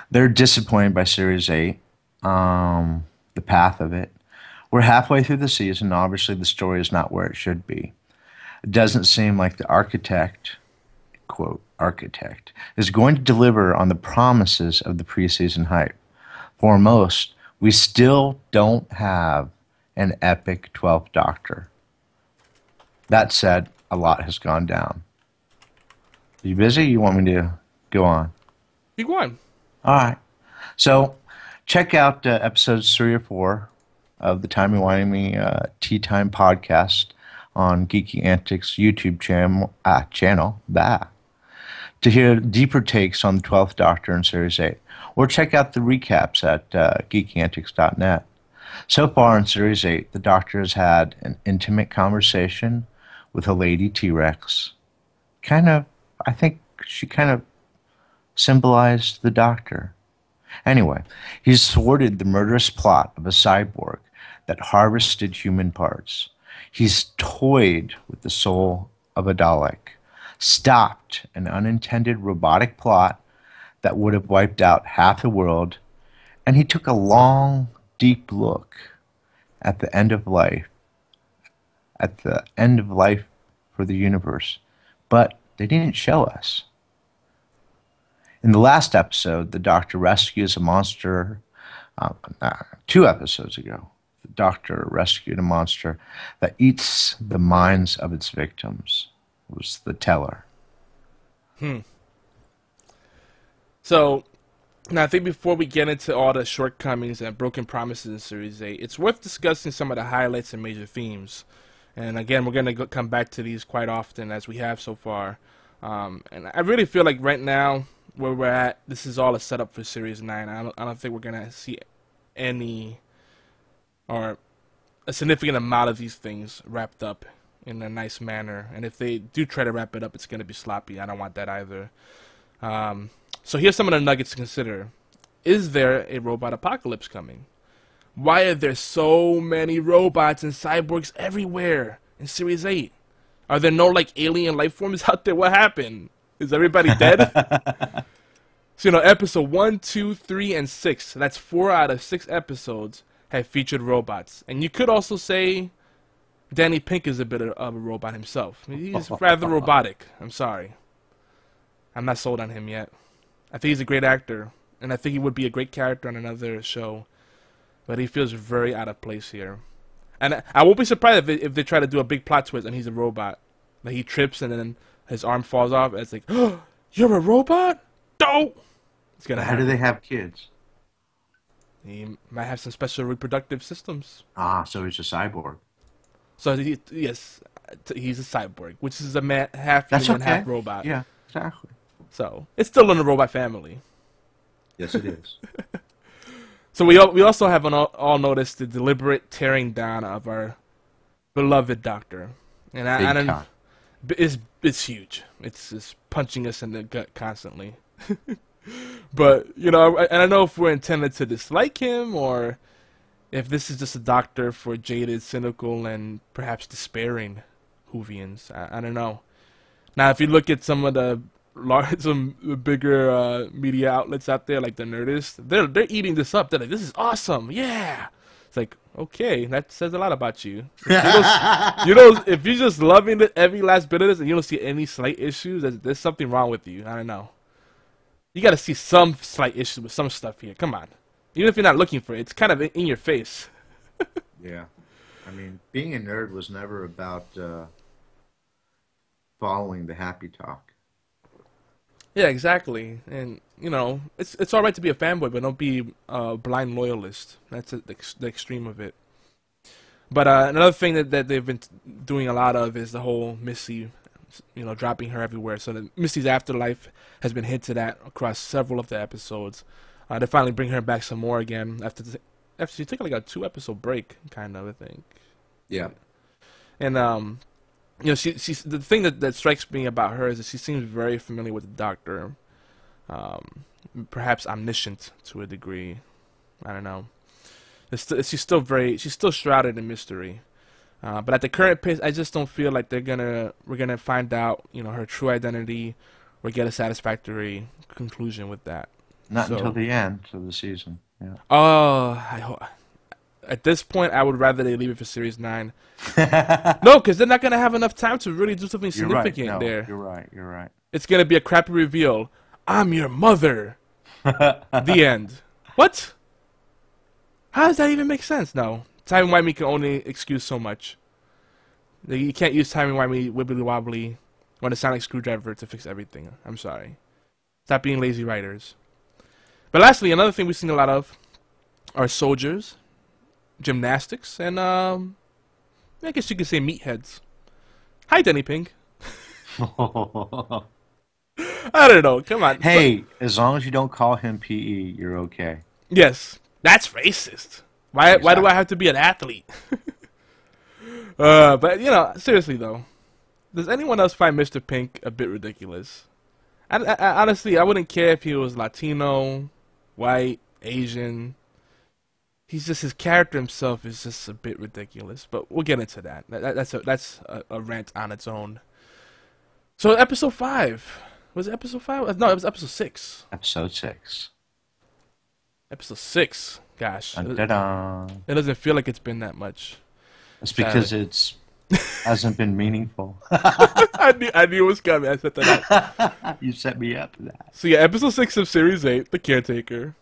They're disappointed by Series 8, the path of it. We're halfway through the season. Obviously, the story is not where it should be. It doesn't seem like the architect, quote, architect, is going to deliver on the promises of the preseason hype. For most, we still don't have an epic 12th Doctor. That said, a lot has gone down. Are you busy? You want me to go on? You go on. All right. So check out episodes 3 or 4 of the Timey-Wimey Tea Time podcast on GeekyAnt's YouTube channel to hear deeper takes on the 12th Doctor in Series 8. Or check out the recaps at GeekyAntics.net. So far in Series 8, the Doctor has had an intimate conversation with a lady T-Rex. I think she kind of symbolized the Doctor. Anyway, he's thwarted the murderous plot of a cyborg that harvested human parts. He's toyed with the soul of a Dalek, stopped an unintended robotic plot that would have wiped out half the world, and he took a long, deep look at the end of life, for the universe. But they didn't show us. In the last episode, the Doctor rescues a monster. 2 episodes ago, the Doctor rescued a monster that eats the minds of its victims. It was the Teller. So, now I think before we get into all the shortcomings and broken promises in Series 8, it's worth discussing some of the highlights and major themes. And again, we're going to come back to these quite often as we have so far. And I really feel like right now, where we're at, this is all a setup for Series 9. I don't think we're going to see any or a significant amount of these things wrapped up in a nice manner. And if they do try to wrap it up, it's going to be sloppy. I don't want that either. So here's some of the nuggets to consider. Is there a robot apocalypse coming? Why are there so many robots and cyborgs everywhere in Series 8? Are there no, alien life forms out there? What happened? Is everybody dead? So, episode 1, 2, 3, and 6, that's 4 out of 6 episodes, have featured robots. And you could also say Danny Pink is a bit of a robot himself. He's rather robotic. I'm sorry. I'm not sold on him yet. I think he's a great actor, and I think he would be a great character on another show. But he feels very out of place here. And I won't be surprised if they try to do a big plot twist and he's a robot. Like he trips and then his arm falls off. And it's like, oh, you're a robot? No! It's gonna happen. How do they have kids? He might have some special reproductive systems. So he's a cyborg. So yes, he's a cyborg, which is a half human, half robot. Yeah, exactly. So it's still in the robot family. Yes, it is. So we also have all noticed the deliberate tearing down of our beloved doctor, and I don't know, it's huge. It's just punching us in the gut constantly. But I don't know if we're intended to dislike him or if this is just a doctor for jaded, cynical, and perhaps despairing Whovians. I don't know. Now, if you look at some of the bigger media outlets out there, like the Nerdist, they're eating this up. They're like, "This is awesome, yeah." It's like, okay, that says a lot about you. If you're just loving every last bit of this and you don't see any slight issues, there's something wrong with you. I don't know. You got to see some slight issues with some stuff here. Come on, even if you're not looking for it, it's kind of in your face. Yeah, I mean, being a nerd was never about following the happy talk. Yeah, exactly. And it's all right to be a fanboy, but don't be a blind loyalist. That's the extreme of it. But another thing that they've been doing a lot of is the whole Missy, dropping her everywhere. So that Missy's afterlife has been hinted at across several of the episodes. They finally bring her back some more again after she took like a 2-episode break, kind of, I think. Yeah. And she's the thing that strikes me about her is that she seems very familiar with the Doctor, perhaps omniscient to a degree. I don't know. She's still shrouded in mystery. But at the current pace, I just don't feel like we're gonna find out her true identity or get a satisfactory conclusion with that. Not until the end of the season. Yeah. Oh, at this point, I would rather they leave it for Series 9. No, because they're not going to have enough time to really do something significant there. You're right. It's going to be a crappy reveal. I'm your mother. The end. What? How does that even make sense? No. Timey-Wimey can only excuse so much. You can't use Timey-Wimey wibbly-wobbly on a sonic screwdriver to fix everything. I'm sorry. Stop being lazy writers. But lastly, another thing we've seen a lot of are soldiers, gymnastics, and I guess you could say meatheads. Hi, Denny Pink. I don't know. Come on. Hey, as long as you don't call him PE, you're okay. Yes, that's racist. Why do I have to be an athlete? But seriously though, does anyone else find Mr. Pink a bit ridiculous? I honestly, I wouldn't care if he was Latino, white, Asian. His character himself is just a bit ridiculous, but we'll get into that. That's a rant on its own. So episode 5, was it episode 5? No, it was episode 6. Episode 6. Episode 6. Gosh, it doesn't feel like it's been that much. It's because it's hasn't been meaningful. I knew it was coming. I set that up. You set me up for that. So yeah, episode 6 of series 8, The Caretaker.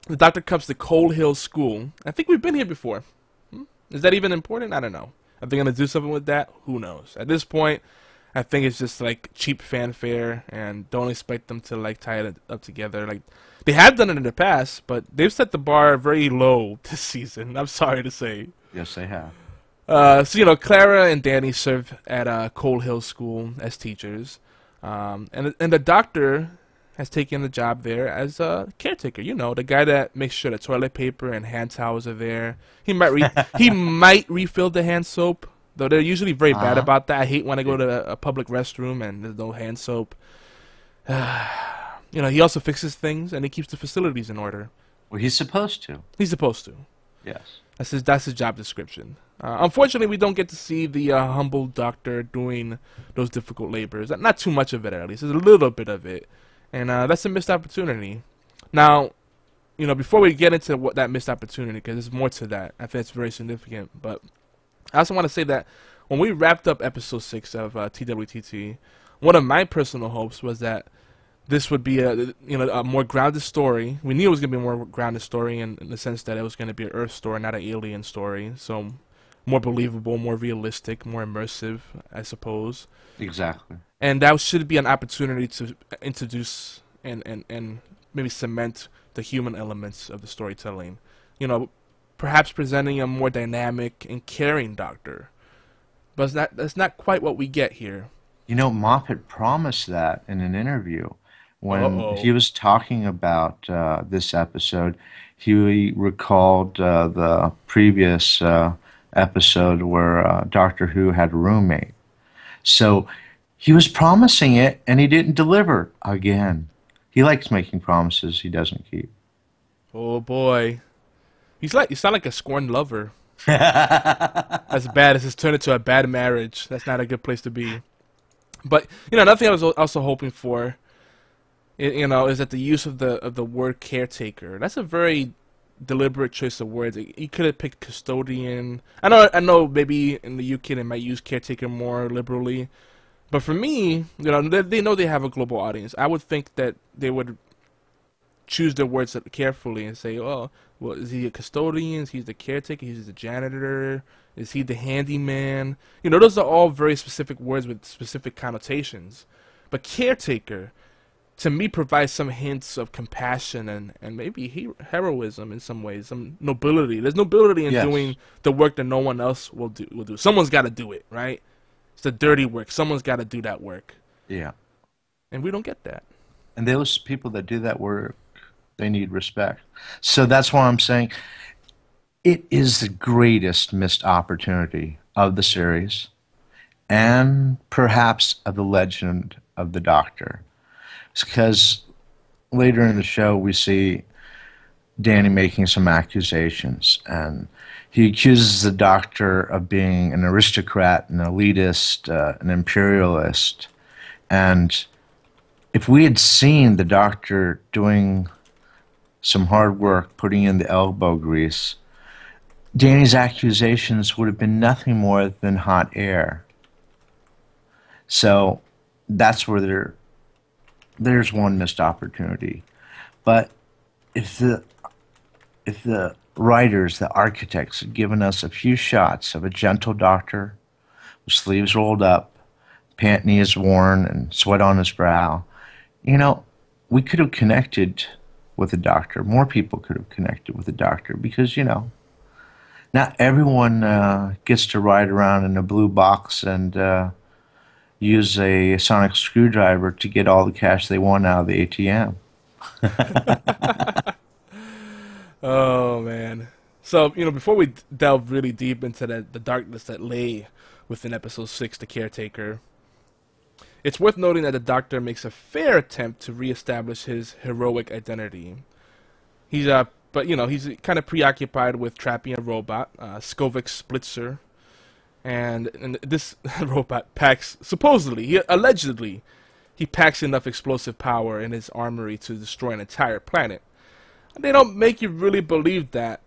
The Doctor comes to Cold Hill School. I think we've been here before. Is that even important? I don't know. Are they gonna do something with that? Who knows? At this point, I think it's just like cheap fanfare, and don't expect them to like tie it up together. Like they have done it in the past, but they've set the bar very low this season. I'm sorry to say. Yes, they have. So Clara and Danny serve at Cold Hill School as teachers, and the Doctor has taken the job there as a caretaker. The guy that makes sure the toilet paper and hand towels are there. He might refill the hand soap, though they're usually very bad about that. I hate when I go to a public restroom and there's no hand soap. He also fixes things and he keeps the facilities in order. Well, he's supposed to. He's supposed to. Yes. That's his job description. Unfortunately, we don't get to see the humble Doctor doing those difficult labors. Not too much of it, at least. There's a little bit of it. And that's a missed opportunity. Now, before we get into what that missed opportunity, because there's more to that, I think it's very significant. But I also want to say that when we wrapped up episode 6 of TWTT, one of my personal hopes was that this would be a more grounded story. We knew it was going to be a more grounded story in the sense that it was going to be an Earth story, not an alien story. So more believable, more realistic, more immersive, I suppose. Exactly. And that should be an opportunity to introduce and maybe cement the human elements of the storytelling. Perhaps presenting a more dynamic and caring Doctor. But that's not quite what we get here. Moffat promised that in an interview When he Uh-oh. was talking about this episode, he recalled the previous episode where Doctor Who had a roommate. So he was promising it, and he didn't deliver again. He likes making promises he doesn't keep. Oh, boy. You sound like a scorned lover. As bad as it's turned into a bad marriage. That's not a good place to be. But, another thing I was also hoping for, is that the use of the word caretaker. That's a very deliberate choice of words. He could have picked custodian. I know maybe in the UK they might use caretaker more liberally. But for me, they know they have a global audience. I would think that they would choose their words carefully and say, oh, well, is he a custodian? Is he the caretaker? Is he the janitor? Is he the handyman? Those are all very specific words with specific connotations. But caretaker, to me, provides some hints of compassion and maybe heroism in some ways, some nobility. There's nobility in doing the work that no one else will do. Someone's got to do it, right? It's the dirty work. Someone's got to do that work. Yeah. And we don't get that. And those people that do that work, they need respect. So that's why I'm saying it is the greatest missed opportunity of the series and perhaps of the legend of the Doctor. It's because later in the show we see Danny making some accusations, and he accuses the Doctor of being an aristocrat, an elitist, an imperialist. And if we had seen the Doctor doing some hard work, putting in the elbow grease, Danny's accusations would have been nothing more than hot air. So that's where there's one missed opportunity. But if the writers, the architects, had given us a few shots of a gentle Doctor with sleeves rolled up, pant knees worn, and sweat on his brow, we could have connected with the Doctor. More people could have connected with the Doctor because, not everyone gets to ride around in a blue box and use a sonic screwdriver to get all the cash they want out of the ATM. Oh, man. So, before we delve really deep into the darkness that lay within Episode 6, The Caretaker, it's worth noting that the Doctor makes a fair attempt to reestablish his heroic identity. He's kind of preoccupied with trapping a robot, Skovik Splitzer, and this robot packs, allegedly, he packs enough explosive power in his armory to destroy an entire planet. And they don't make you really believe that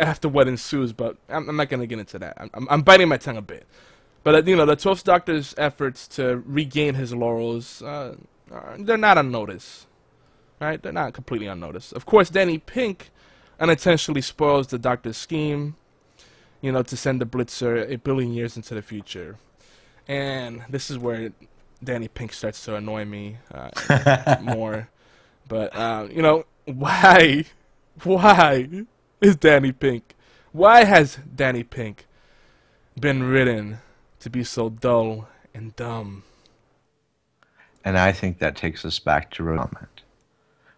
after what ensues, but I'm not going to get into that. I'm biting my tongue a bit. But, the 12th Doctor's efforts to regain his laurels, they're not unnoticed. Right? They're not completely unnoticed. Of course, Danny Pink unintentionally spoils the Doctor's scheme, to send the Blitzer 1 billion years into the future. And this is where Danny Pink starts to annoy me more. But, why? Why is Danny Pink? Why has Danny Pink been written to be so dull and dumb? And I think that takes us back to Romania,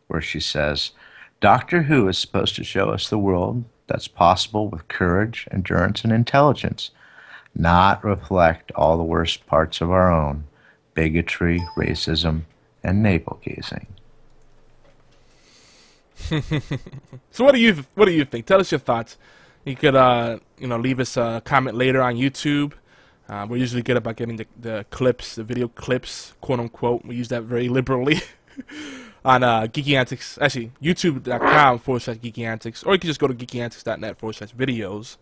where she says, Doctor Who is supposed to show us the world that's possible with courage, endurance, and intelligence, not reflect all the worst parts of our own, bigotry, racism, and navel-gazing. So what do you think? Tell us your thoughts. You could leave us a comment later on YouTube. We're usually good about getting the clips, the video clips, quote unquote. We use that very liberally on GeekyAntics. Actually, youtube.com/GeekyAntics, or you can just go to geekyantics.net/videos,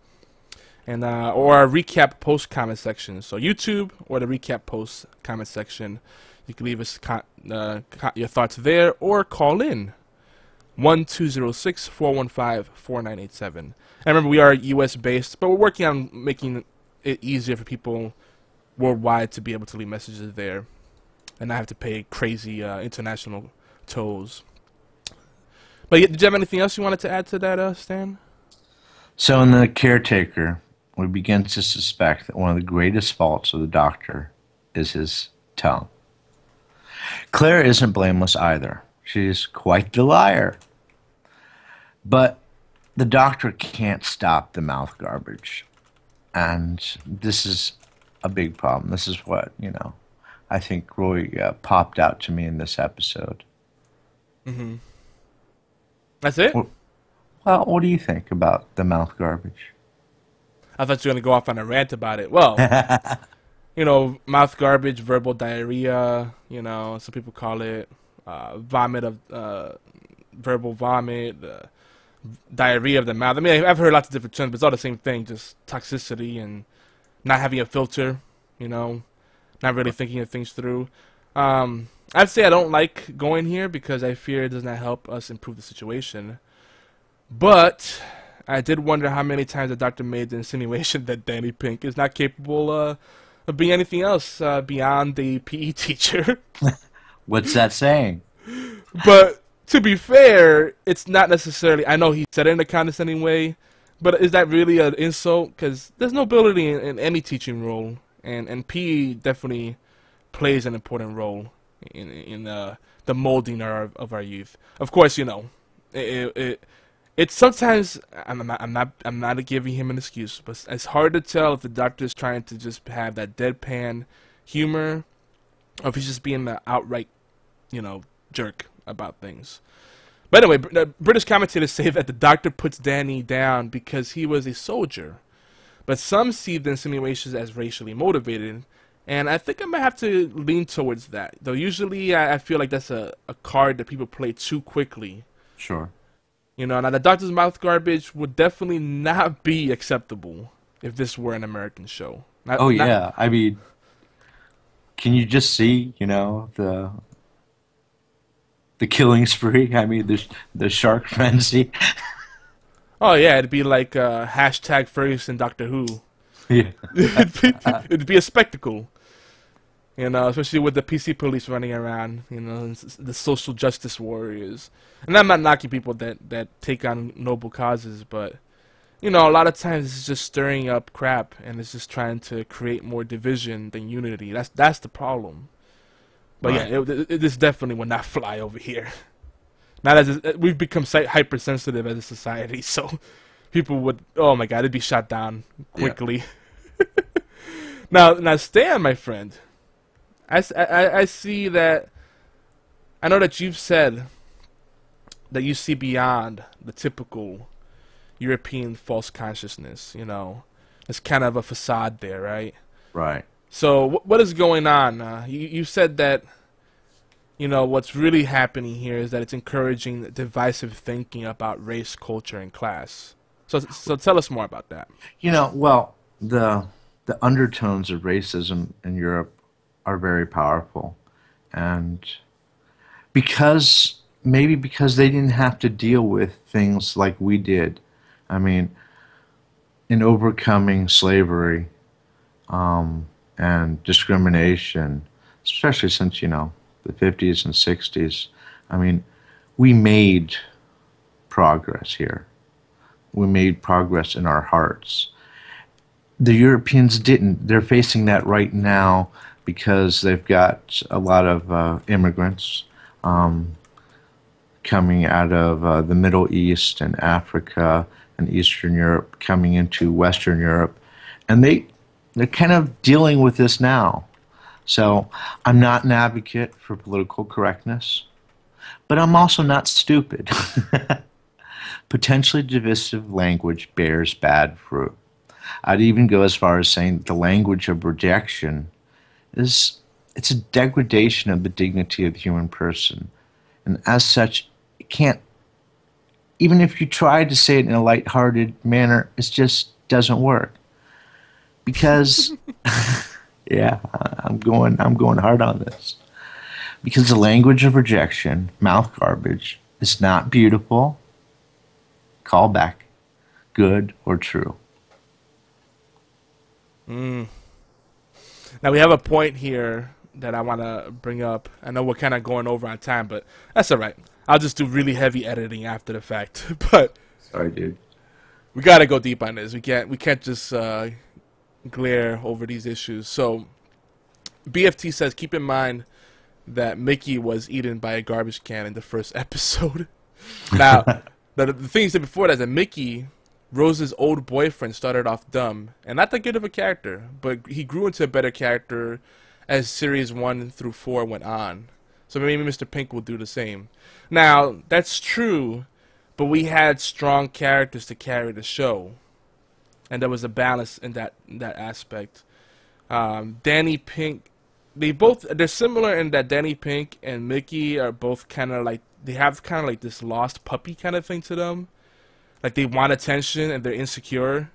and or our recap post comment section. So YouTube or the recap post comment section. You can leave us your thoughts there, or call in 1-206-415-4987. And remember, we are US based, but we're working on making it easier for people worldwide to be able to leave messages there and not have to pay crazy international tolls. But did you have anything else you wanted to add to that, Stan? So in The Caretaker, we begin to suspect that one of the greatest faults of the Doctor is his tongue. Claire isn't blameless either. She's quite the liar. But the doctor can't stop the mouth garbage. And this is a big problem. This is what, I think really popped out to me in this episode. Mm-hmm. That's it? Well, what do you think about the mouth garbage? I thought you were going to go off on a rant about it. Well, mouth garbage, verbal diarrhea, some people call it verbal vomit, diarrhea of the mouth. I mean, I've heard lots of different terms, but it's all the same thing, just toxicity and not having a filter, not really thinking of things through. I'd say I don't like going here because I fear it does not help us improve the situation. But I did wonder how many times the doctor made the insinuation that Danny Pink is not capable of being anything else beyond the PE teacher. What's that saying? But to be fair, it's not necessarily... I know he said it in a condescending way, but is that really an insult? Because there's no ability in any teaching role, and PE definitely plays an important role in the molding of our youth. Of course, it's sometimes I'm not giving him an excuse, but it's hard to tell if the doctor is trying to just have that deadpan humor, or if he's just being the outright, jerk about things. But anyway, British commentators say that the doctor puts Danny down because he was a soldier, but some see the insinuations as racially motivated. And I think I might have to lean towards that. Though usually I feel like that's a card that people play too quickly. Sure. Now the doctor's mouth garbage would definitely not be acceptable if this were an American show. Yeah. I mean, can you just see, the killing spree? I mean, the shark frenzy. Oh, yeah, it'd be like hashtag Ferguson Doctor Who. Yeah. It'd be a spectacle. Especially with the PC police running around, the social justice warriors. And I'm not knocking people that take on noble causes, but, a lot of times it's just stirring up crap, and it's just trying to create more division than unity. That's the problem. But right. Yeah, this definitely would not fly over here. Not as we've become hypersensitive as a society, so people would, oh my God, it'd be shot down quickly. Yeah. Now, Stan, my friend. I see that. I know that you've said that you see beyond the typical European false consciousness. It's kind of a facade there, right? Right. So what is going on? You said that what's really happening here is that it's encouraging divisive thinking about race, culture, and class. So tell us more about that. Well, the undertones of racism in Europe are very powerful, and maybe because they didn't have to deal with things like we did. I mean, in overcoming slavery and discrimination, especially since the 50s and 60s, I mean, we made progress here. We made progress in our hearts. The Europeans didn't. They're facing that right now because they've got a lot of immigrants coming out of the Middle East and Africa and Eastern Europe coming into Western Europe. And they're kind of dealing with this now. So I'm not an advocate for political correctness, but I'm also not stupid. Potentially divisive language bears bad fruit. I'd even go as far as saying that the language of rejection it's a degradation of the dignity of the human person. And as such, it can't, even if you try to say it in a lighthearted manner, it just doesn't work. Because, yeah, I'm going hard on this. Because the language of rejection, mouth garbage, is not beautiful, call back, good, or true. Now we have a point here that I want to bring up. I know we're kind of going over on time, but that's all right. I'll just do really heavy editing after the fact. But sorry, dude. We got to go deep on this. We can't just glare over these issues. So BFT says, keep in mind that Mickey was eaten by a garbage can in the first episode. Now, the thing is that before that Mickey, Rose's old boyfriend, started off dumb and not that good of a character, but he grew into a better character as series 1 through 4 went on. So maybe Mr. Pink will do the same. Now, that's true, but we had strong characters to carry the show, and there was a balance in that aspect. Danny Pink, they're similar in that Danny Pink and Mickey are both kind of like, they have kind of like this lost puppy kind of thing to them. Like they want attention and they're insecure.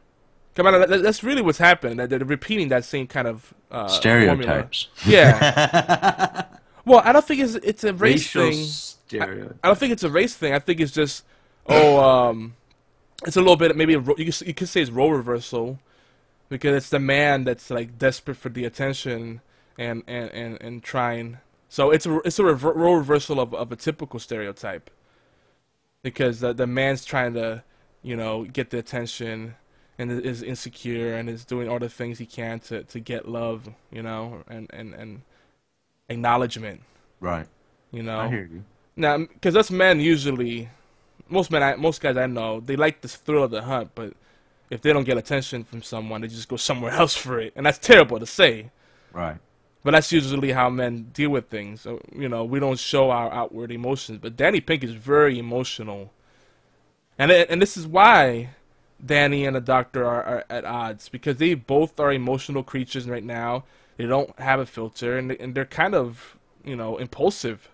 Come on, that's really what's happening. They're repeating that same kind of stereotypes. Formula. Yeah. Well, I don't think it's a race thing. I don't think it's a race thing. I think it's just it's a little bit maybe you could say it's role reversal, because it's the man that's like desperate for the attention and trying. So it's a role reversal of a typical stereotype, because the man's trying to get the attention and is insecure and is doing all the things he can to get love, and acknowledgement. Right. I hear you. Now, because us men usually, most guys I know, they like the thrill of the hunt, but if they don't get attention from someone, they just go somewhere else for it, and that's terrible to say. Right. But that's usually how men deal with things. So, we don't show our outward emotions, but Danny Pink is very emotional, and this is why Danny and the Doctor are at odds, because they both are emotional creatures right now. They don't have a filter, and they're kind of, impulsive.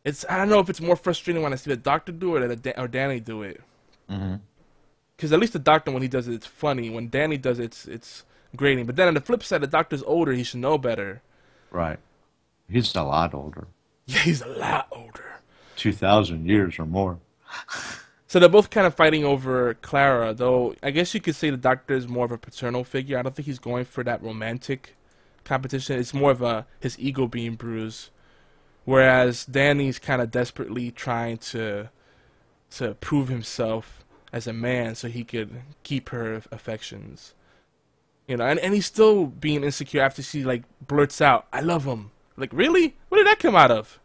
I don't know if it's more frustrating when I see the Doctor do it or Danny do it. Because at least the Doctor, when he does it, it's funny. When Danny does it, it's grating. But then on the flip side, the Doctor's older. He should know better. Right. He's a lot older. Yeah, he's a lot older. 2,000 years or more. So they're both kind of fighting over Clara, though I guess you could say the Doctor is more of a paternal figure. I don't think he's going for that romantic competition. It's more of his ego being bruised, whereas Danny's kind of desperately trying to prove himself as a man so he could keep her affections. And he's still being insecure after she like blurts out, "I love him." Like, really? Where did that come out of?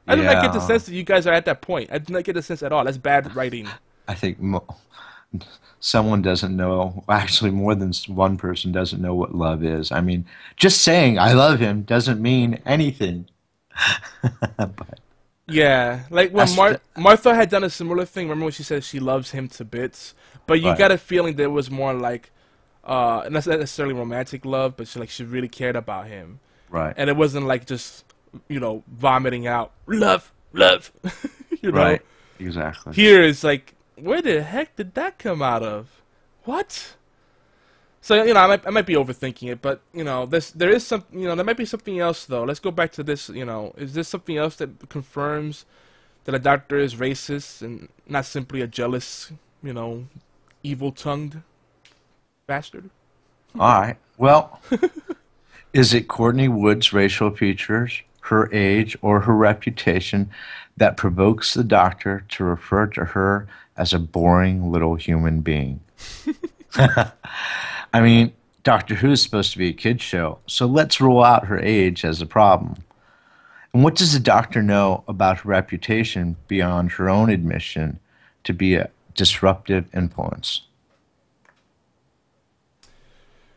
I did not get the sense that you guys are at that point. I did not get the sense at all. That's bad writing. I think someone doesn't know. Actually, more than one person doesn't know what love is. I mean, just saying "I love him" doesn't mean anything. But yeah, like when Martha had done a similar thing. Remember when she said she loves him to bits? But you got a feeling that it was more like, not necessarily romantic love, but she really cared about him. Right. And it wasn't like just, vomiting out love. Right. Exactly. Here it's like, where the heck did that come out of? What? So, I might be overthinking it, but, there is some, there might be something else, though. Let's go back to this, is there something else that confirms that a Doctor is racist and not simply a jealous, evil-tongued bastard? All right. Well, is it Courtney Wood's racial features, her age, or her reputation that provokes the Doctor to refer to her as a boring little human being? I mean, Doctor Who is supposed to be a kid's show, so let's rule out her age as a problem. And what does the Doctor know about her reputation beyond her own admission to be a disruptive influence?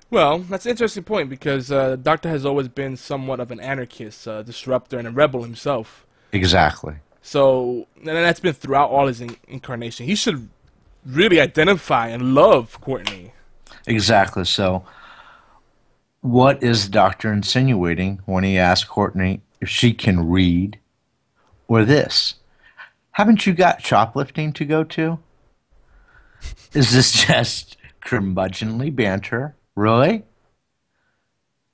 Well, that's an interesting point, because the Doctor has always been somewhat of an anarchist, disruptor, and a rebel himself. Exactly. So, and that's been throughout all his incarnation. He should really identify and love Courtney. Exactly. So, what is the Doctor insinuating when he asks Courtney if she can read? Or this: haven't you got shoplifting to go to? Is this just curmudgeonly banter? Really?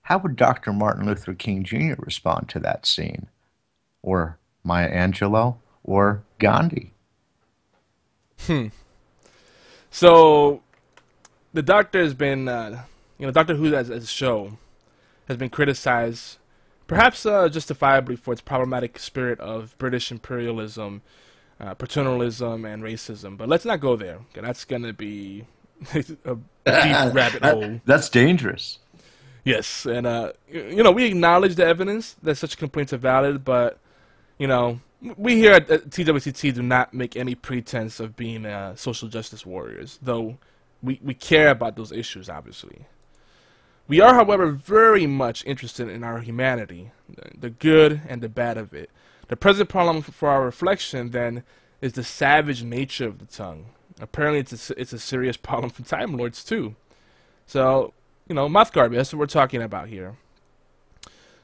How would Dr. Martin Luther King Jr. respond to that scene? Or Maya Angelou? Or Gandhi? So, the Doctor has been, Doctor Who as a show has been criticized, perhaps justifiably, for its problematic spirit of British imperialism, paternalism, and racism. But let's not go there, 'cause that's going to be a deep rabbit hole. That's dangerous. Yes, and we acknowledge the evidence that such complaints are valid, but we here at TWCT do not make any pretense of being social justice warriors, though we care about those issues, obviously. We are, however, very much interested in our humanity, the good and the bad of it. The present problem for our reflection, then, is the savage nature of the tongue. Apparently, it's a serious problem for Time Lords, too. So, mouth garbage, that's what we're talking about here.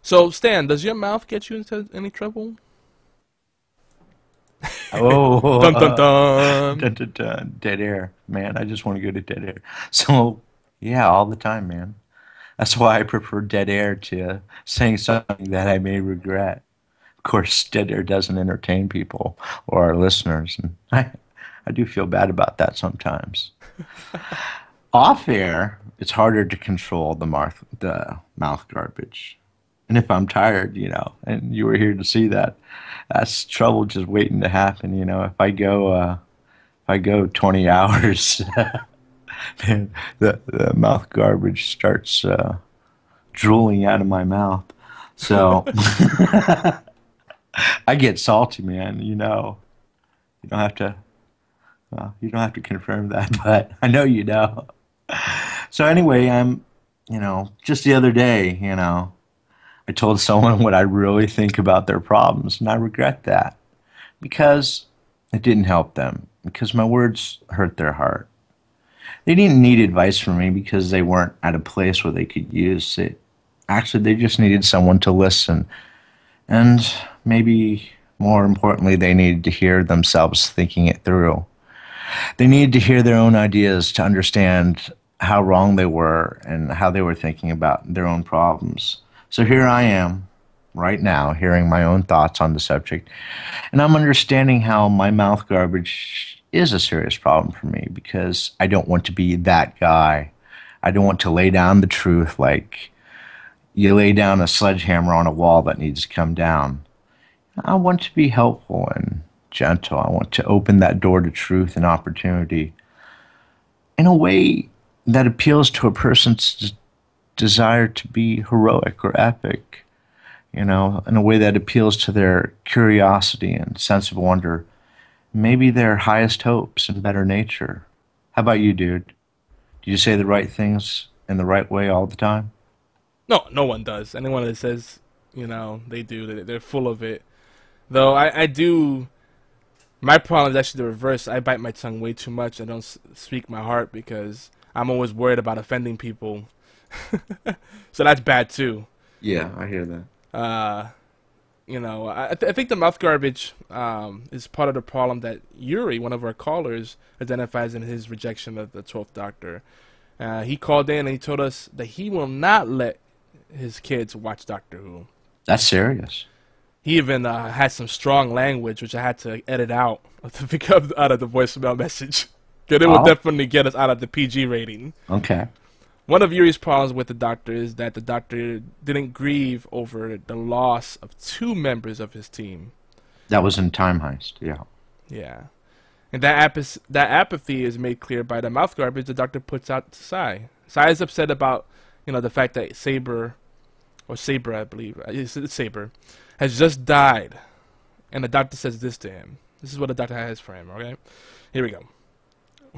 So, Stan, does your mouth get you into any trouble? Oh, dun, dun, dun. Dun, dun, dun. Dead air, man. I just want to go to dead air. So, yeah, all the time, man. That's why I prefer dead air to saying something that I may regret. Of course, dead air doesn't entertain people or our listeners, and I do feel bad about that sometimes. Off air, it's harder to control the mouth garbage. And if I'm tired, and you were here to see that, that's trouble just waiting to happen. If I go 20 hours, man, the mouth garbage starts drooling out of my mouth. So I get salty, man. You don't have to. Well, you don't have to confirm that, but I know you know. So anyway, just the other day, I told someone what I really think about their problems, and I regret that because it didn't help them, because my words hurt their heart. They didn't need advice from me because they weren't at a place where they could use it. Actually, they just needed someone to listen, and maybe more importantly, they needed to hear themselves thinking it through. They needed to hear their own ideas to understand how wrong they were and how they were thinking about their own problems. So here I am, right now, hearing my own thoughts on the subject, and I'm understanding how my mouth garbage is a serious problem for me because I don't want to be that guy. I don't want to lay down the truth like you lay down a sledgehammer on a wall that needs to come down. I want to be helpful and gentle. I want to open that door to truth and opportunity in a way that appeals to a person's desire to be heroic or epic, in a way that appeals to their curiosity and sense of wonder, maybe their highest hopes and better nature. How about you, dude? Do you say the right things in the right way all the time? No, no one does. Anyone that says, they do, they're full of it. Though I do. My problem is actually the reverse. I bite my tongue way too much. I don't speak my heart because I'm always worried about offending people. So that's bad too. Yeah, I hear that. I think the mouth garbage is part of the problem that Yuri, one of our callers, identifies in his rejection of the 12th Doctor. He called in and he told us that he will not let his kids watch Doctor Who. That's serious. He even had some strong language, which I had to edit out to pick up out of the voicemail message. Because it will definitely get us out of the PG rating. Okay. One of Yuri's problems with the Doctor is that the Doctor didn't grieve over the loss of 2 members of his team. That was in Time Heist, yeah. Yeah. And that apathy is made clear by the mouth garbage the Doctor puts out to Sai. Sai is upset about, the fact that Saber, I believe, it's Saber, has just died. And the Doctor says this to him. This is what the Doctor has for him, okay? Here we go.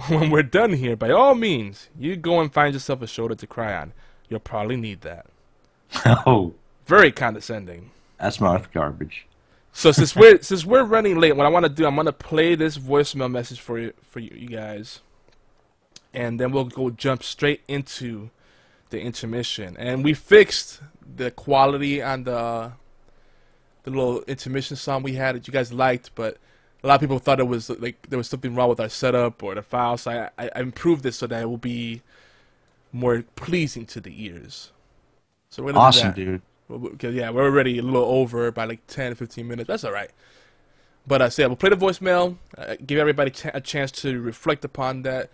When we're done here, by all means, you go and find yourself a shoulder to cry on. You'll probably need that. Oh. Very condescending. That's mouth garbage. So since we're running late, what I want to do, I'm gonna play this voicemail message for you guys, and then we'll go jump straight into the intermission. And we fixed the quality on the little intermission song we had that you guys liked, but a lot of people thought it was like there was something wrong with our setup or the file, so I improved this so that it will be more pleasing to the ears. So we're gonna awesome, do that. Dude. Because yeah, we're already a little over by like 10-15 minutes. That's all right. But so yeah, we'll play the voicemail, give everybody a chance to reflect upon that,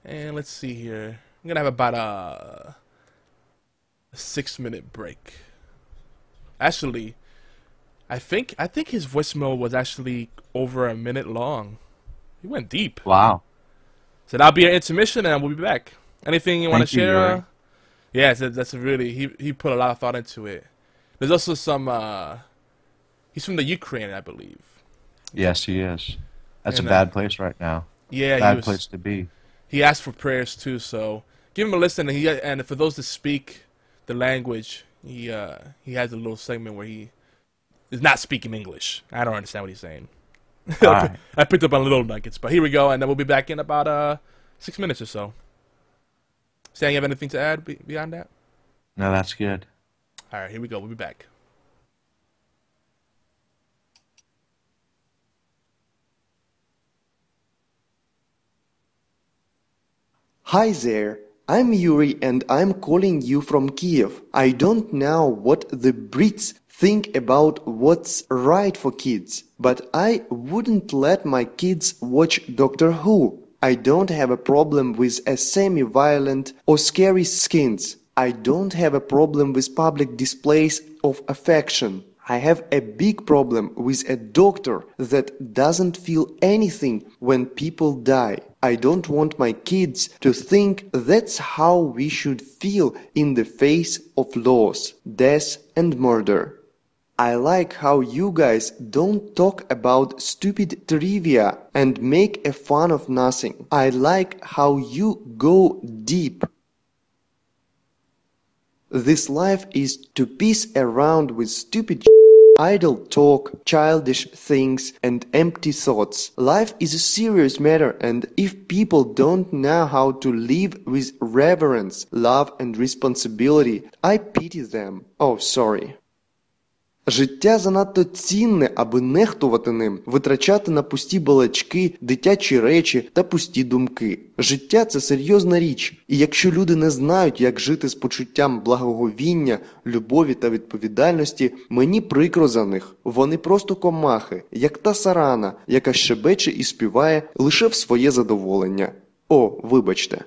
and let's see here. I'm gonna have about a 6-minute break. Actually, I think his voicemail was actually over a minute long. He went deep. Wow. So that'll be our intermission, and we'll be back. Anything you want to share, Yeah, that's a really he put a lot of thought into it. There's also some. He's from the Ukraine, I believe. Yes, he is. That's a And bad place right now. yeah, Bad place to be. He asked for prayers too, so give him a listen. And for those that speak the language, he has a little segment where he is not speaking English. I don't understand what he's saying. All right. I picked up on little nuggets, but here we go, and then we'll be back in about 6 minutes or so. Sam, you have anything to add beyond that? No, that's good. All right, here we go. We'll be back. Hi there, I'm Yuri and I'm calling you from Kiev. I don't know what the Brits think about what's right for kids, but I wouldn't let my kids watch Doctor Who. I don't have a problem with a semi-violent or scary skins. I don't have a problem with public displays of affection. I have a big problem with a doctor that doesn't feel anything when people die. I don't want my kids to think that's how we should feel in the face of loss, death and murder. I like how you guys don't talk about stupid trivia and make a fun of nothing. I like how you go deep. This life is to piss around with stupid idle talk, childish things and empty thoughts. Life is a serious matter, and if people don't know how to live with reverence, love and responsibility, I pity them. Oh, sorry. Життя занадто цінне, аби нехтувати ним, витрачати на пусті балачки, дитячі речі та пусті думки. Життя – це серйозна річ, і якщо люди не знають, як жити з почуттям благоговіння, любові та відповідальності, мені прикро за них. Вони просто комахи, як та сарана, яка щебече і співає лише в своє задоволення. О, вибачте.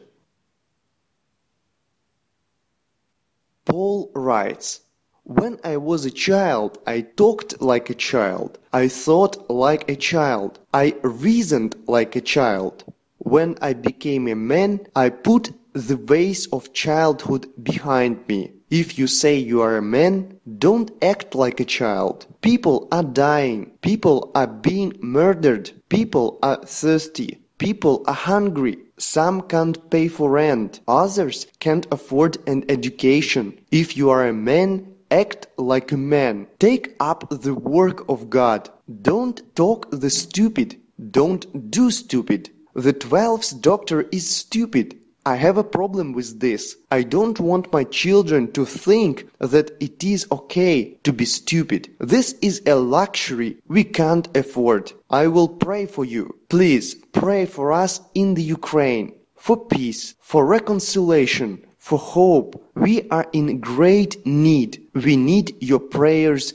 Paul writes, When I was a child, I talked like a child. I thought like a child. I reasoned like a child. When I became a man, I put the ways of childhood behind me. If you say you are a man, don't act like a child. People are dying. People are being murdered. People are thirsty. People are hungry. Some can't pay for rent. Others can't afford an education. If you are a man, act like a man. Take up the work of God. Don't talk the stupid. Don't do stupid. The 12th Doctor is stupid. I have a problem with this. I don't want my children to think that it is okay to be stupid. This is a luxury we can't afford. I will pray for you. Please pray for us in the Ukraine. For peace, for reconciliation, for hope. We are in great need. We need your prayers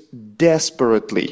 desperately.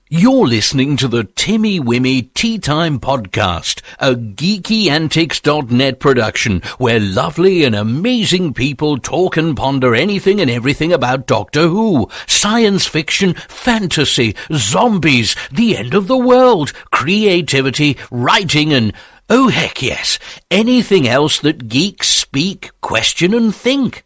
You're listening to the Timey-Wimey Tea Time Podcast, a GeekyAntics.net production where lovely and amazing people talk and ponder anything and everything about Doctor Who, science fiction, fantasy, zombies, the end of the world, creativity, writing and, oh heck yes, anything else that geeks speak, question and think.